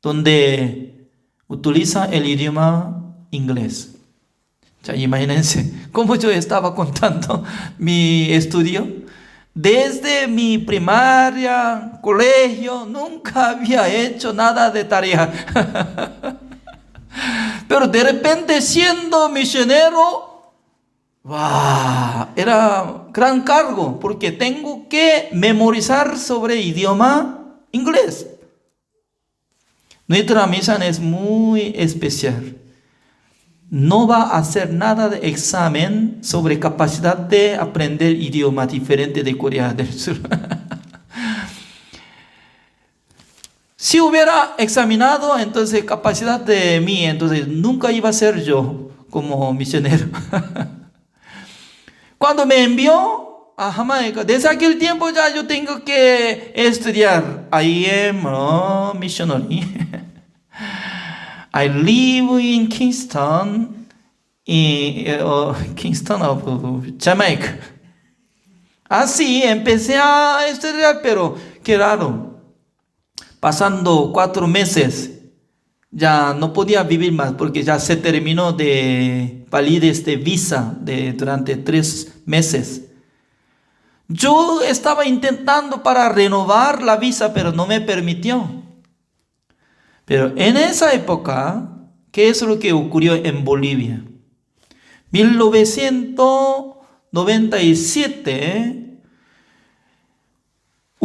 donde utiliza el idioma inglés. Ya imagínense cómo yo estaba contando mi estudio. Desde mi primaria, colegio, nunca había hecho nada de tarea. Pero de repente siendo misionero, ¡wow!, era gran cargo porque tengo que memorizar sobre idioma inglés. Nuestra misión es muy especial. No va a hacer nada de examen sobre capacidad de aprender idioma diferente de Corea del Sur. Si hubiera examinado, entonces capacidad de mí, entonces nunca iba a ser yo como misionero. Cuando me envió a Jamaica, desde aquel tiempo ya yo tengo que estudiar. I am a missionary. I live in Kingston, Kingston of Jamaica. Así empecé a estudiar, pero qué raro. Pasando 4 meses, ya no podía vivir más porque ya se terminó de validez de visa durante 3 meses. Yo estaba intentando para renovar la visa, pero no me permitió. Pero en esa época, ¿qué es lo que ocurrió en Bolivia? 1997,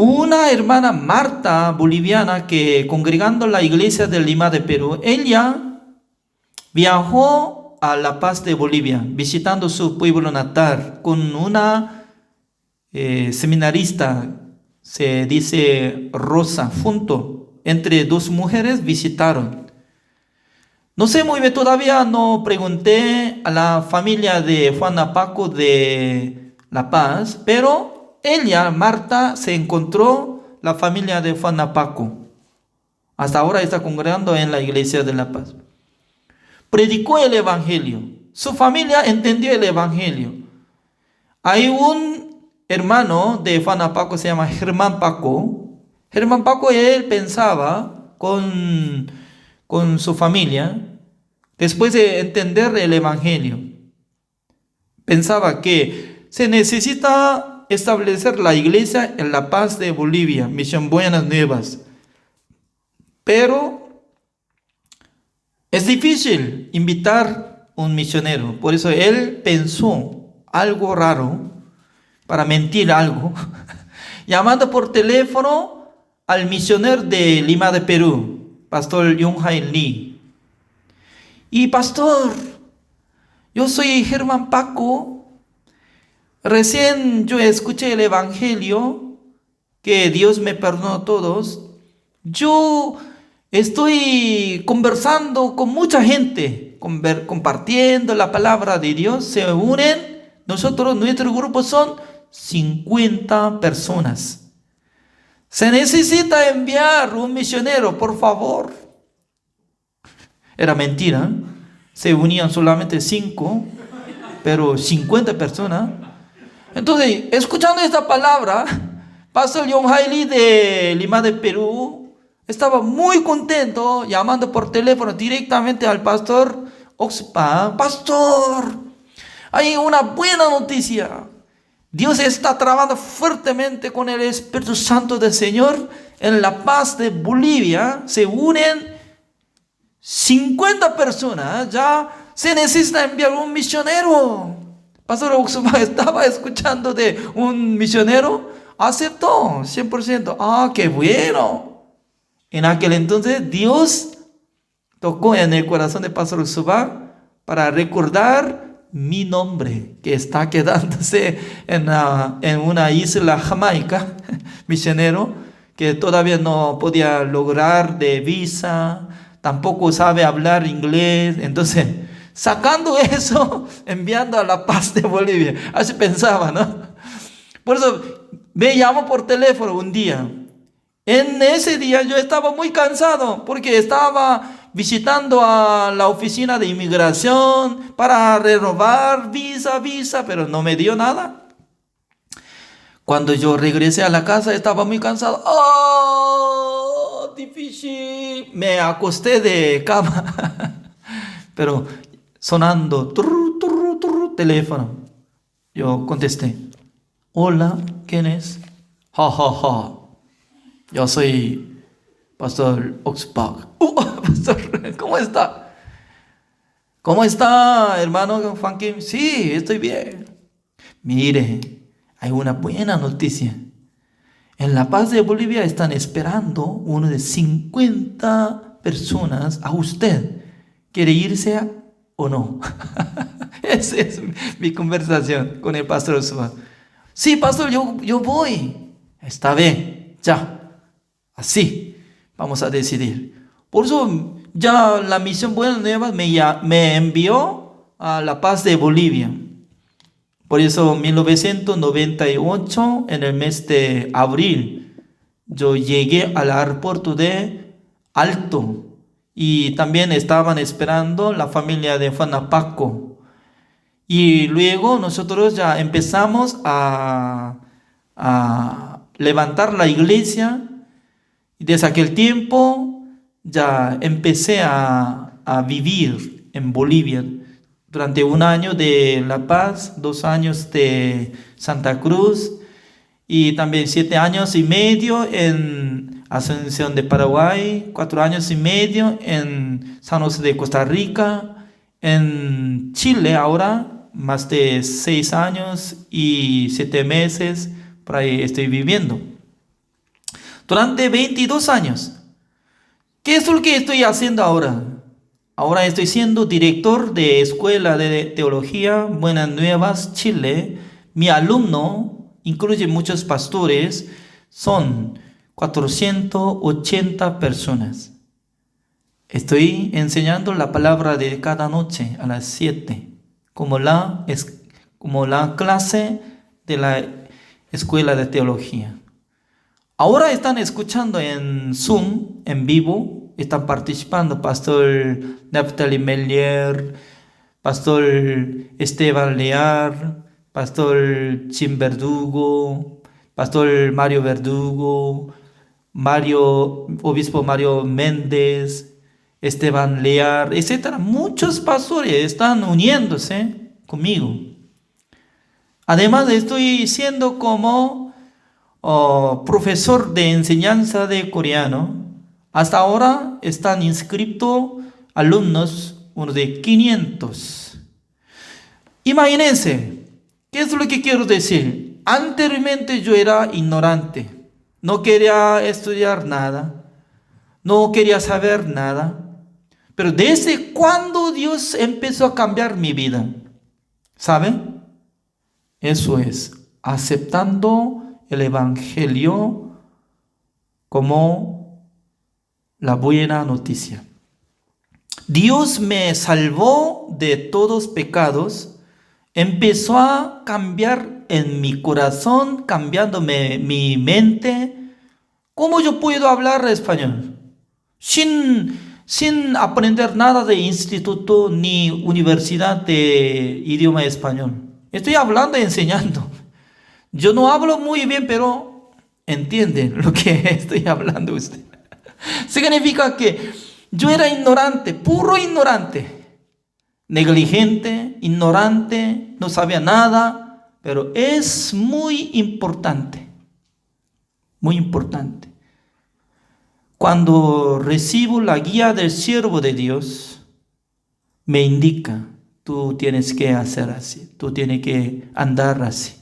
una hermana Marta, boliviana, que congregando en la iglesia de Lima de Perú, ella viajó a La Paz de Bolivia, visitando su pueblo natal, con una seminarista, se dice Rosa, junto, entre dos mujeres visitaron. No sé muy bien, todavía no pregunté a la familia de Juana Paco de La Paz, pero ella, Marta, se encontró la familia de Juana Paco. Hasta ahora está congregando en la iglesia de La Paz. Predicó el evangelio. Su familia entendió el evangelio. Hay un hermano de Juana Paco, se llama Germán Paco. Germán Paco, él pensaba con su familia, después de entender el evangelio, pensaba que se necesita establecer la iglesia en La Paz de Bolivia, Misión Buenas Nuevas. Pero es difícil invitar un misionero. Por eso él pensó algo raro, para mentir algo, llamando por teléfono al misionero de Lima de Perú, Pastor Yunhai Lee. Y pastor, yo soy Germán Paco. Recién yo escuché el evangelio, que Dios me perdonó a todos. Yo estoy conversando con mucha gente, compartiendo la palabra de Dios. Se unen, nuestro grupo son 50 personas. Se necesita enviar un misionero, por favor. Era mentira. Se unían solamente 5, pero 50 personas. Entonces, escuchando esta palabra, Pastor John Hailey de Lima de Perú estaba muy contento, llamando por teléfono directamente al pastor Oxpa. Pastor, hay una buena noticia. Dios está trabajando fuertemente con el Espíritu Santo del Señor en La Paz de Bolivia. Se unen 50 personas. Ya se necesita enviar un misionero. Pastor Oxpa estaba escuchando de un misionero. Aceptó 100%. Ah, qué bueno. En aquel entonces Dios tocó en el corazón de Pastor Oxpa para recordar mi nombre, que está quedándose en una isla Jamaica, misionero, que todavía no podía lograr de visa, tampoco sabe hablar inglés. Entonces, sacando eso, enviando a La Paz de Bolivia. Así pensaba, ¿no? Por eso me llamó por teléfono un día. En ese día yo estaba muy cansado porque estaba visitando a la oficina de inmigración para renovar visa, pero no me dio nada. Cuando yo regresé a la casa estaba muy cansado. ¡Oh! Difícil. Me acosté de cama. Pero sonando, teléfono. Yo contesté. Hola, ¿quién es? Ja, ja, ja. Yo soy Pastor Oxpac. Pastor, ¿cómo está? ¿Cómo está, hermano Funky? Sí, estoy bien. Mire, hay una buena noticia. En La Paz de Bolivia están esperando uno de 50 personas a usted. ¿Quiere irse o no? Esa es mi conversación con el pastor Oxpac. Sí, pastor, yo voy. Está bien, ya. Así vamos a decidir. Por eso ya la Misión Buenas Nuevas me envió a La Paz de Bolivia. Por eso en 1998, en el mes de abril, yo llegué al aeropuerto de Alto. Y también estaban esperando la familia de Juana Paco. Y luego nosotros ya empezamos a levantar la iglesia. Y desde aquel tiempo ya empecé a vivir en Bolivia. Durante 1 año de La Paz, 2 años de Santa Cruz y también 7 años y medio en Asunción de Paraguay, 4 años y medio en San José de Costa Rica, en Chile ahora más de 6 años y 7 meses por ahí estoy viviendo. durante 22 años. ¿Qué es lo que estoy haciendo ahora? Ahora estoy siendo director de Escuela de Teología Buenas Nuevas, Chile. Mi alumno incluye muchos pastores. Son 480 personas. Estoy enseñando la palabra de cada noche a las 7, como la clase de la Escuela de Teología. Ahora están escuchando en Zoom, en vivo, están participando Pastor Naftali Melier, Pastor Esteban Lear, Pastor Jim Verdugo, Pastor Mario Verdugo, Obispo Mario Méndez, Esteban Lear, etc. Muchos pastores están uniéndose conmigo. Además, estoy siendo como profesor de enseñanza de coreano. Hasta ahora están inscritos alumnos, unos de 500. Imagínense, ¿qué es lo que quiero decir? Anteriormente yo era ignorante, no quería estudiar nada, no quería saber nada. Pero desde cuando Dios empezó a cambiar mi vida, ¿saben? Eso es, aceptando el Evangelio como la buena noticia. Dios me salvó de todos pecados, empezó a cambiar en mi corazón, cambiándome mi mente. ¿Cómo yo puedo hablar español? Sin aprender nada de instituto ni universidad de idioma español. Estoy hablando y enseñando. Yo no hablo muy bien, pero entienden lo que estoy hablando usted. Significa que yo era ignorante, puro ignorante, negligente, ignorante, no sabía nada, pero es muy importante, muy importante. Cuando recibo la guía del siervo de Dios, me indica, tú tienes que hacer así, tú tienes que andar así.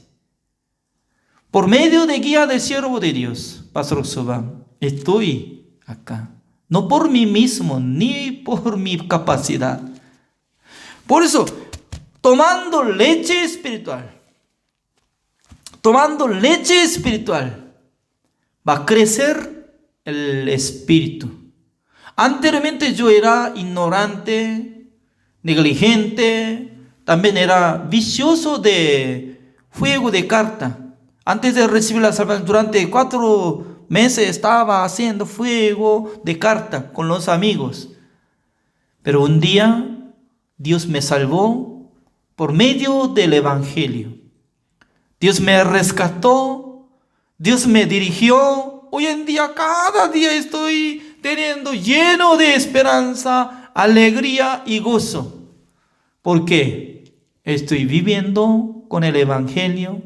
Por medio de guía del siervo de Dios, Pastor Subam, estoy acá. No por mí mismo, ni por mi capacidad. Por eso, tomando leche espiritual, va a crecer el espíritu. Anteriormente yo era ignorante, negligente, también era vicioso de juego de carta. Antes de recibir la salvación, durante 4 meses estaba haciendo juego de carta con los amigos. Pero un día Dios me salvó por medio del Evangelio. Dios me rescató, Dios me dirigió. Hoy en día, cada día estoy teniendo lleno de esperanza, alegría y gozo. ¿Por qué? Estoy viviendo con el Evangelio,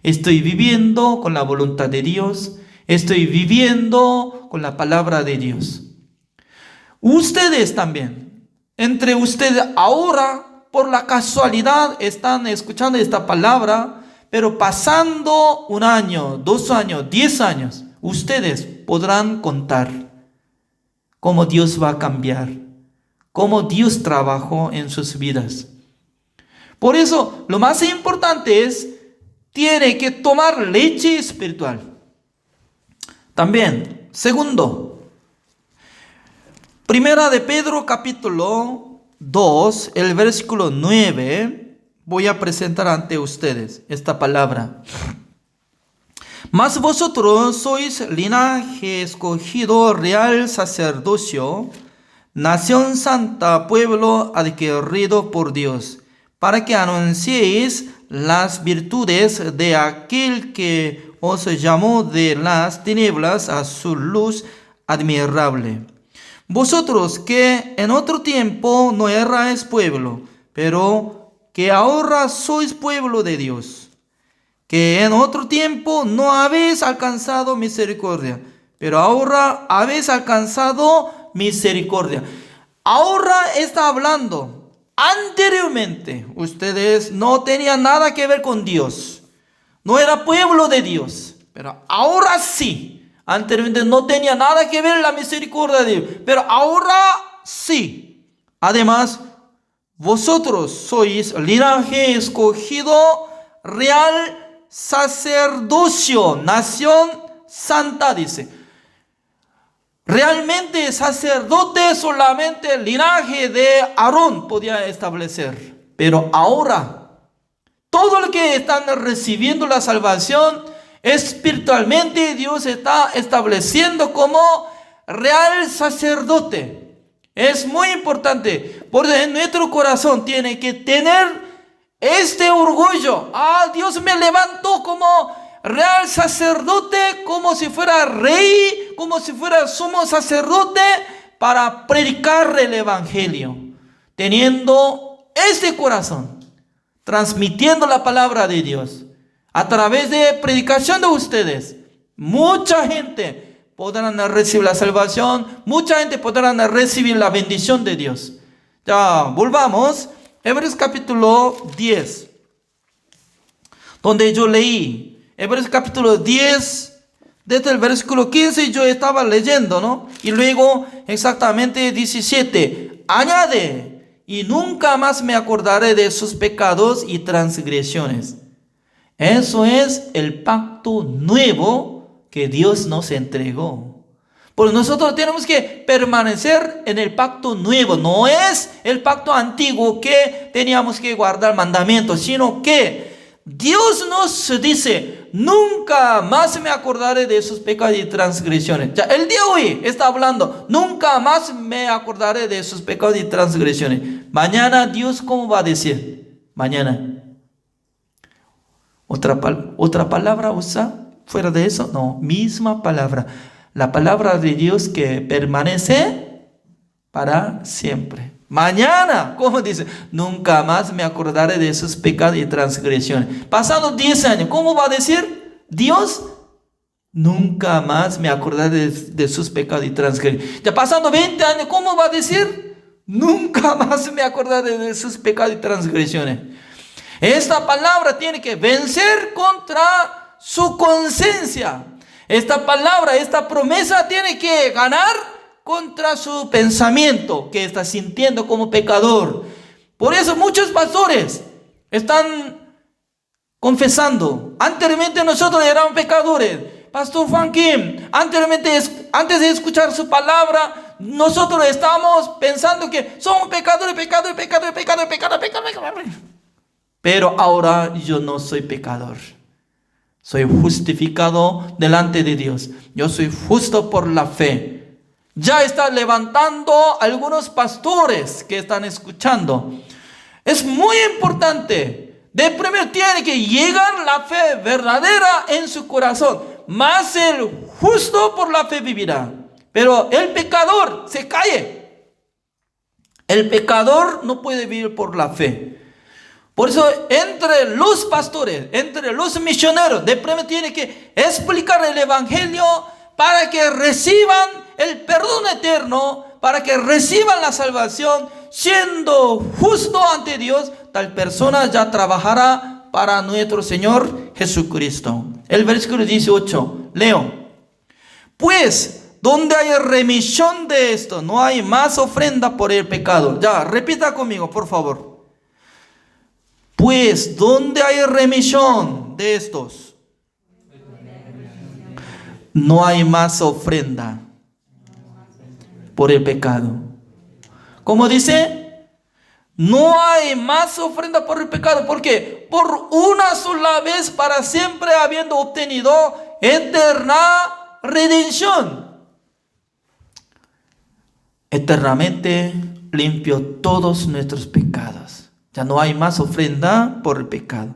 estoy viviendo con la voluntad de Dios, estoy viviendo con la palabra de Dios. Ustedes también, entre ustedes ahora, por la casualidad, están escuchando esta palabra, pero pasando 1 año, 2 años, 10 años, ustedes podrán contar cómo Dios va a cambiar, cómo Dios trabajó en sus vidas. Por eso, lo más importante es, tiene que tomar leche espiritual. También, segundo, Primera de Pedro capítulo 2, el versículo 9, voy a presentar ante ustedes esta palabra. Mas vosotros sois linaje escogido, real sacerdocio, nación santa, pueblo adquirido por Dios, para que anunciéis las virtudes de aquel que os llamó de las tinieblas a su luz admirable. Vosotros que en otro tiempo no erais pueblo, pero que ahora sois pueblo de Dios, que en otro tiempo no habéis alcanzado misericordia, pero ahora habéis alcanzado misericordia. Ahora está hablando. Anteriormente, ustedes no tenían nada que ver con Dios. No era pueblo de Dios. Pero ahora sí. Anteriormente no tenía nada que ver la misericordia de Dios, pero ahora sí. Además, vosotros sois linaje escogido, real sacerdocio, nación santa, dice. Realmente sacerdote solamente el linaje de Aarón podía establecer. Pero ahora, todo el que están recibiendo la salvación, espiritualmente Dios está estableciendo como real sacerdote. Es muy importante, porque en nuestro corazón tiene que tener este orgullo. Dios me levantó como real sacerdote, como si fuera rey, como si fuera sumo sacerdote, para predicar el evangelio. Teniendo este corazón, transmitiendo la palabra de Dios, a través de predicación de ustedes, mucha gente podrán recibir la salvación, mucha gente podrán recibir la bendición de Dios. Ya, volvamos. Hebreos capítulo 10, donde yo leí. Hebreos capítulo 10, desde el versículo 15 yo estaba leyendo, ¿no? Y luego exactamente 17. Añade, y nunca más me acordaré de sus pecados y transgresiones. Eso es el pacto nuevo que Dios nos entregó. Porque nosotros tenemos que permanecer en el pacto nuevo. No es el pacto antiguo que teníamos que guardar mandamientos, sino que Dios nos dice, nunca más me acordaré de sus pecados y transgresiones. Ya, el día de hoy está hablando, nunca más me acordaré de sus pecados y transgresiones. Mañana Dios, ¿cómo va a decir? Mañana. ¿Otra palabra usa fuera de eso? No, misma palabra. La palabra de Dios que permanece para siempre. Mañana, ¿cómo dice? Nunca más me acordaré de sus pecados y transgresiones. Pasando 10 años, ¿cómo va a decir Dios? Nunca más me acordaré de sus pecados y transgresiones. Ya pasando 20 años, ¿cómo va a decir? Nunca más me acordaré de sus pecados y transgresiones. Esta palabra tiene que vencer contra su conciencia. Esta palabra, esta promesa tiene que ganar contra su pensamiento que está sintiendo como pecador. Por eso muchos pastores están confesando. Anteriormente nosotros éramos pecadores. Pastor Juan Kim, antes de escuchar su palabra, nosotros estábamos pensando que somos pecadores. Pero ahora yo no soy pecador. Soy justificado delante de Dios. Yo soy justo por la fe. Ya está levantando algunos pastores que están escuchando. Es muy importante. De primero tiene que llegar la fe verdadera en su corazón. Mas el justo por la fe vivirá. Pero el pecador se cae. El pecador no puede vivir por la fe. Por eso entre los pastores, entre los misioneros, de primero tiene que explicar el evangelio para que reciban el perdón eterno, para que reciban la salvación, siendo justo ante Dios. Tal persona ya trabajará para nuestro Señor Jesucristo. El versículo 18, leo. Pues, donde hay remisión de esto, no hay más ofrenda por el pecado. Ya, repita conmigo, por favor. Pues, ¿dónde hay remisión de estos? No hay más ofrenda por el pecado. ¿Cómo dice? No hay más ofrenda por el pecado. ¿Por qué? Por una sola vez para siempre habiendo obtenido eterna redención. Eternamente limpió todos nuestros pecados. Ya no hay más ofrenda por el pecado.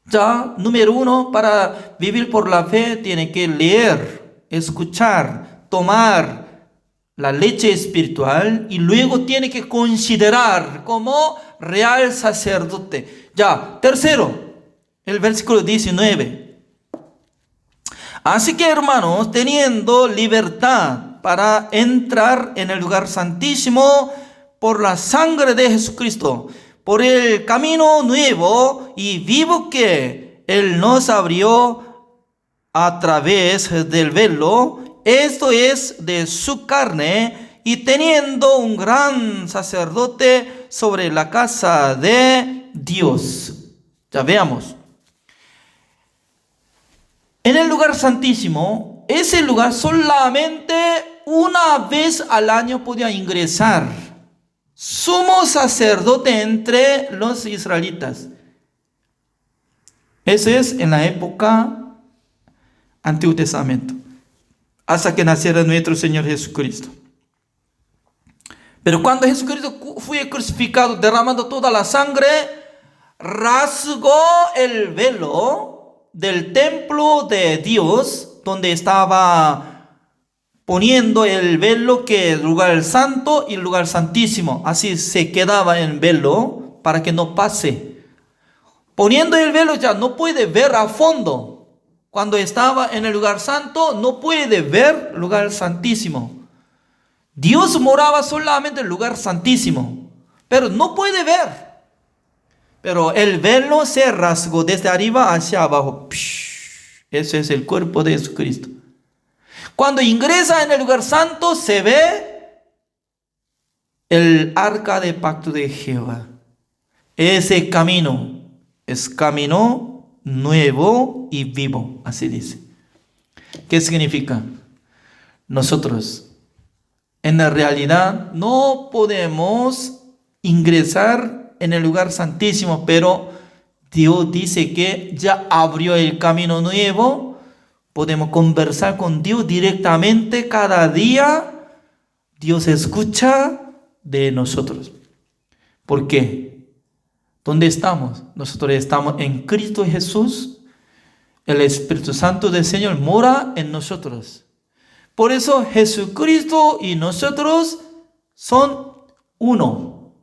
Ya, número 1, para vivir por la fe tiene que leer, escuchar, tomar la leche espiritual y luego tiene que considerar como real sacerdote. Ya, tercero, el versículo 19. Así que, hermanos, teniendo libertad para entrar en el lugar santísimo por la sangre de Jesucristo, por el camino nuevo y vivo que Él nos abrió, a través del velo, esto es de su carne, y teniendo un gran sacerdote sobre la casa de Dios. Ya veamos. En el lugar santísimo, ese lugar solamente una vez al año podía ingresar sumo sacerdote entre los israelitas. Ese es en la época Antiguo Testamento, hasta que naciera nuestro Señor Jesucristo. Pero cuando Jesucristo fue crucificado, derramando toda la sangre, rasgó el velo del templo de Dios, donde estaba poniendo el velo, que es el lugar santo y el lugar santísimo. Así se quedaba en velo para que no pase. Poniendo el velo ya no puede ver a fondo. Cuando estaba en el lugar santo, no puede ver el lugar santísimo. Dios moraba solamente en el lugar santísimo, pero no puede ver. Pero el velo se rasgó desde arriba hacia abajo. Ese es el cuerpo de Jesucristo. Cuando ingresa en el lugar santo, se ve el arca de pacto de Jehová. Ese camino es camino nuevo y vivo, así dice. ¿Qué significa? Nosotros en la realidad no podemos ingresar en el lugar santísimo, pero Dios dice que ya abrió el camino nuevo. Podemos conversar con Dios directamente cada día. Dios escucha de nosotros. ¿Por qué? ¿Dónde estamos? Nosotros estamos en Cristo Jesús. El Espíritu Santo del Señor mora en nosotros. Por eso Jesucristo y nosotros son uno.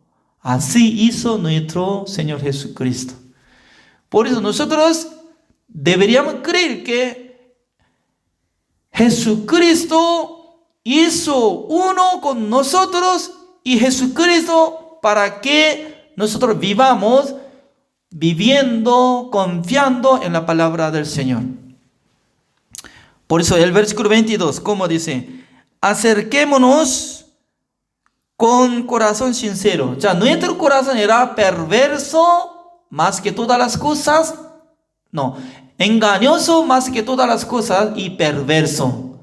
Así hizo nuestro Señor Jesucristo. Por eso nosotros deberíamos creer que Jesucristo hizo uno con nosotros, y Jesucristo para que nosotros vivamos viviendo, confiando en la palabra del Señor. Por eso el versículo 22, como dice, acerquémonos con corazón sincero. Ya nuestro corazón era perverso más que todas las cosas. No, engañoso más que todas las cosas y perverso.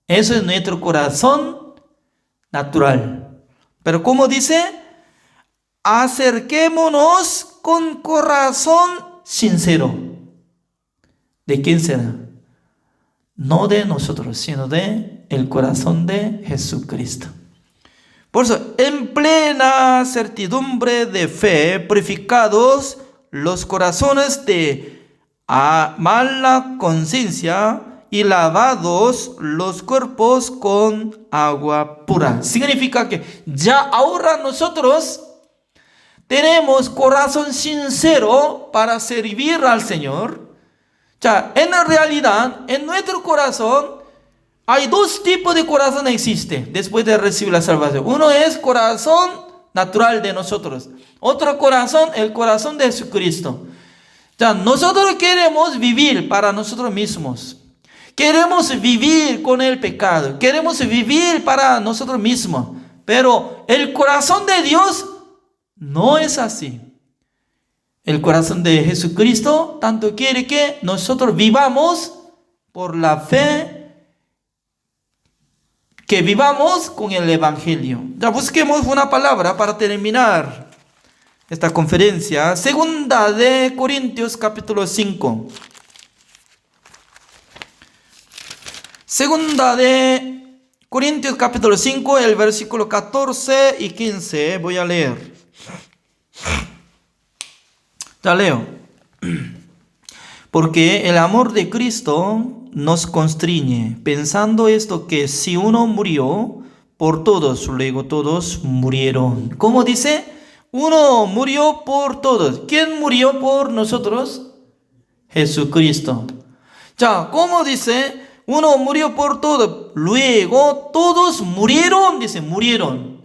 Eso es nuestro corazón natural. Pero como dice, acerquémonos con corazón sincero. ¿De quién será? No de nosotros, sino de el corazón de Jesucristo. Por eso, en plena certidumbre de fe, purificados los corazones de mala conciencia y lavados los cuerpos con agua pura. Significa que ya ahora nosotros tenemos corazón sincero para servir al Señor. Ya, en la realidad, en nuestro corazón, hay dos tipos de corazón existen después de recibir la salvación. Uno es corazón natural de nosotros. Otro corazón, el corazón de Jesucristo. Ya, nosotros queremos vivir para nosotros mismos. Queremos vivir con el pecado. Queremos vivir para nosotros mismos. Pero el corazón de Dios no es así. El corazón de Jesucristo tanto quiere que nosotros vivamos por la fe, que vivamos con el Evangelio. Ya busquemos una palabra para terminar esta conferencia. Segunda de Corintios capítulo 5. Segunda de Corintios capítulo 5, el versículo 14 y 15. Voy a leer. Ya leo. Porque el amor de Cristo nos constriñe, pensando esto, que si uno murió por todos, luego todos murieron. ¿Cómo dice? Uno murió por todos. ¿Quién murió por nosotros? Jesucristo. Ya, ¿cómo dice? Uno murió por todos, luego todos murieron, dice, murieron.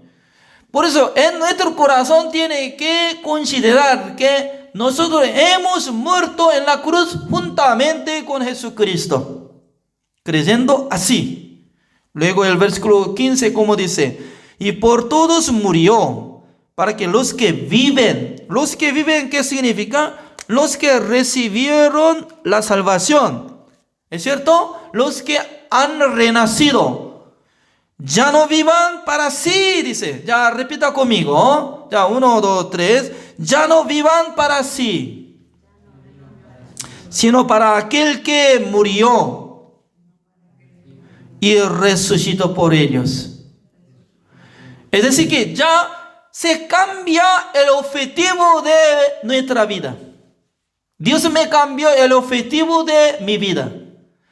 Por eso en nuestro corazón tiene que considerar que nosotros hemos muerto en la cruz juntamente con Jesucristo. Creyendo así. Luego el versículo 15, como dice, y por todos murió, para que los que viven, ¿qué significa? Los que recibieron la salvación. ¿Es cierto? Los que han renacido. Ya no vivan para sí, dice. Ya repita conmigo. Ya 1, 2, 3. Ya no vivan para sí, sino para aquel que murió y resucitó por ellos. Es decir, que ya se cambia el objetivo de nuestra vida. Dios me cambió el objetivo de mi vida.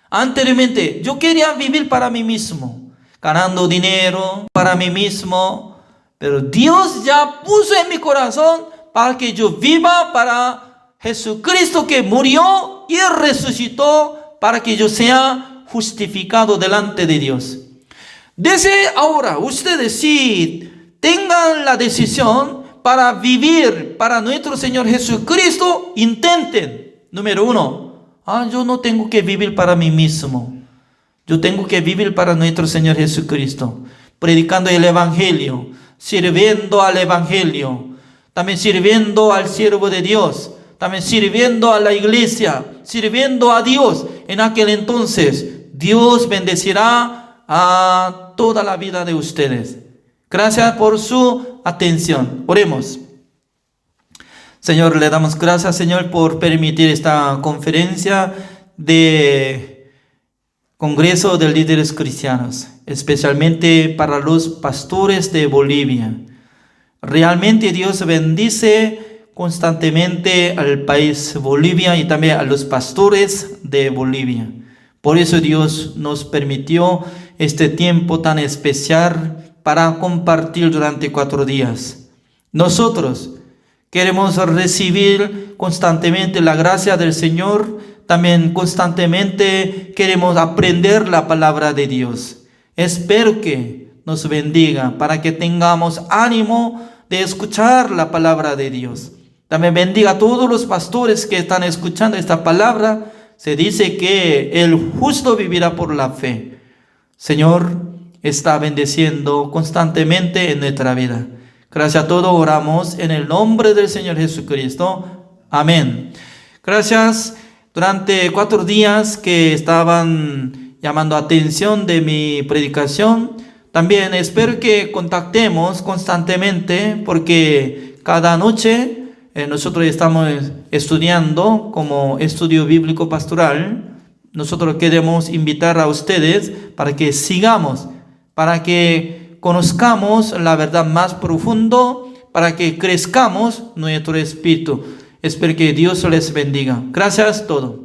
Anteriormente, yo quería vivir para mí mismo, ganando dinero para mí mismo, pero Dios ya puso en mi corazón para que yo viva para Jesucristo que murió y resucitó para que yo sea justificado delante de Dios. Desde ahora, ustedes si tengan la decisión para vivir para nuestro Señor Jesucristo, intenten. Número 1, yo no tengo que vivir para mí mismo. Yo tengo que vivir para nuestro Señor Jesucristo, predicando el Evangelio, sirviendo al Evangelio, también sirviendo al siervo de Dios, también sirviendo a la iglesia, sirviendo a Dios. En aquel entonces, Dios bendecirá a toda la vida de ustedes. Gracias por su atención. Oremos. Señor, le damos gracias, Señor, por permitir esta conferencia de Congreso de Líderes Cristianos, especialmente para los pastores de Bolivia. Realmente Dios bendice constantemente al país Bolivia y también a los pastores de Bolivia. Por eso Dios nos permitió este tiempo tan especial para compartir durante 4 días. Nosotros queremos recibir constantemente la gracia del Señor. También constantemente queremos aprender la palabra de Dios. Espero que nos bendiga para que tengamos ánimo de escuchar la palabra de Dios. También bendiga a todos los pastores que están escuchando esta palabra. Se dice que el justo vivirá por la fe. Señor, está bendeciendo constantemente en nuestra vida. Gracias a todos, oramos en el nombre del Señor Jesucristo. Amén. Gracias. Durante 4 días que estaban llamando atención de mi predicación, también espero que contactemos constantemente, porque cada noche nosotros estamos estudiando como estudio bíblico pastoral. Nosotros queremos invitar a ustedes para que sigamos, para que conozcamos la verdad más profundo, para que crezcamos nuestro espíritu. Espero que Dios les bendiga. Gracias a todos.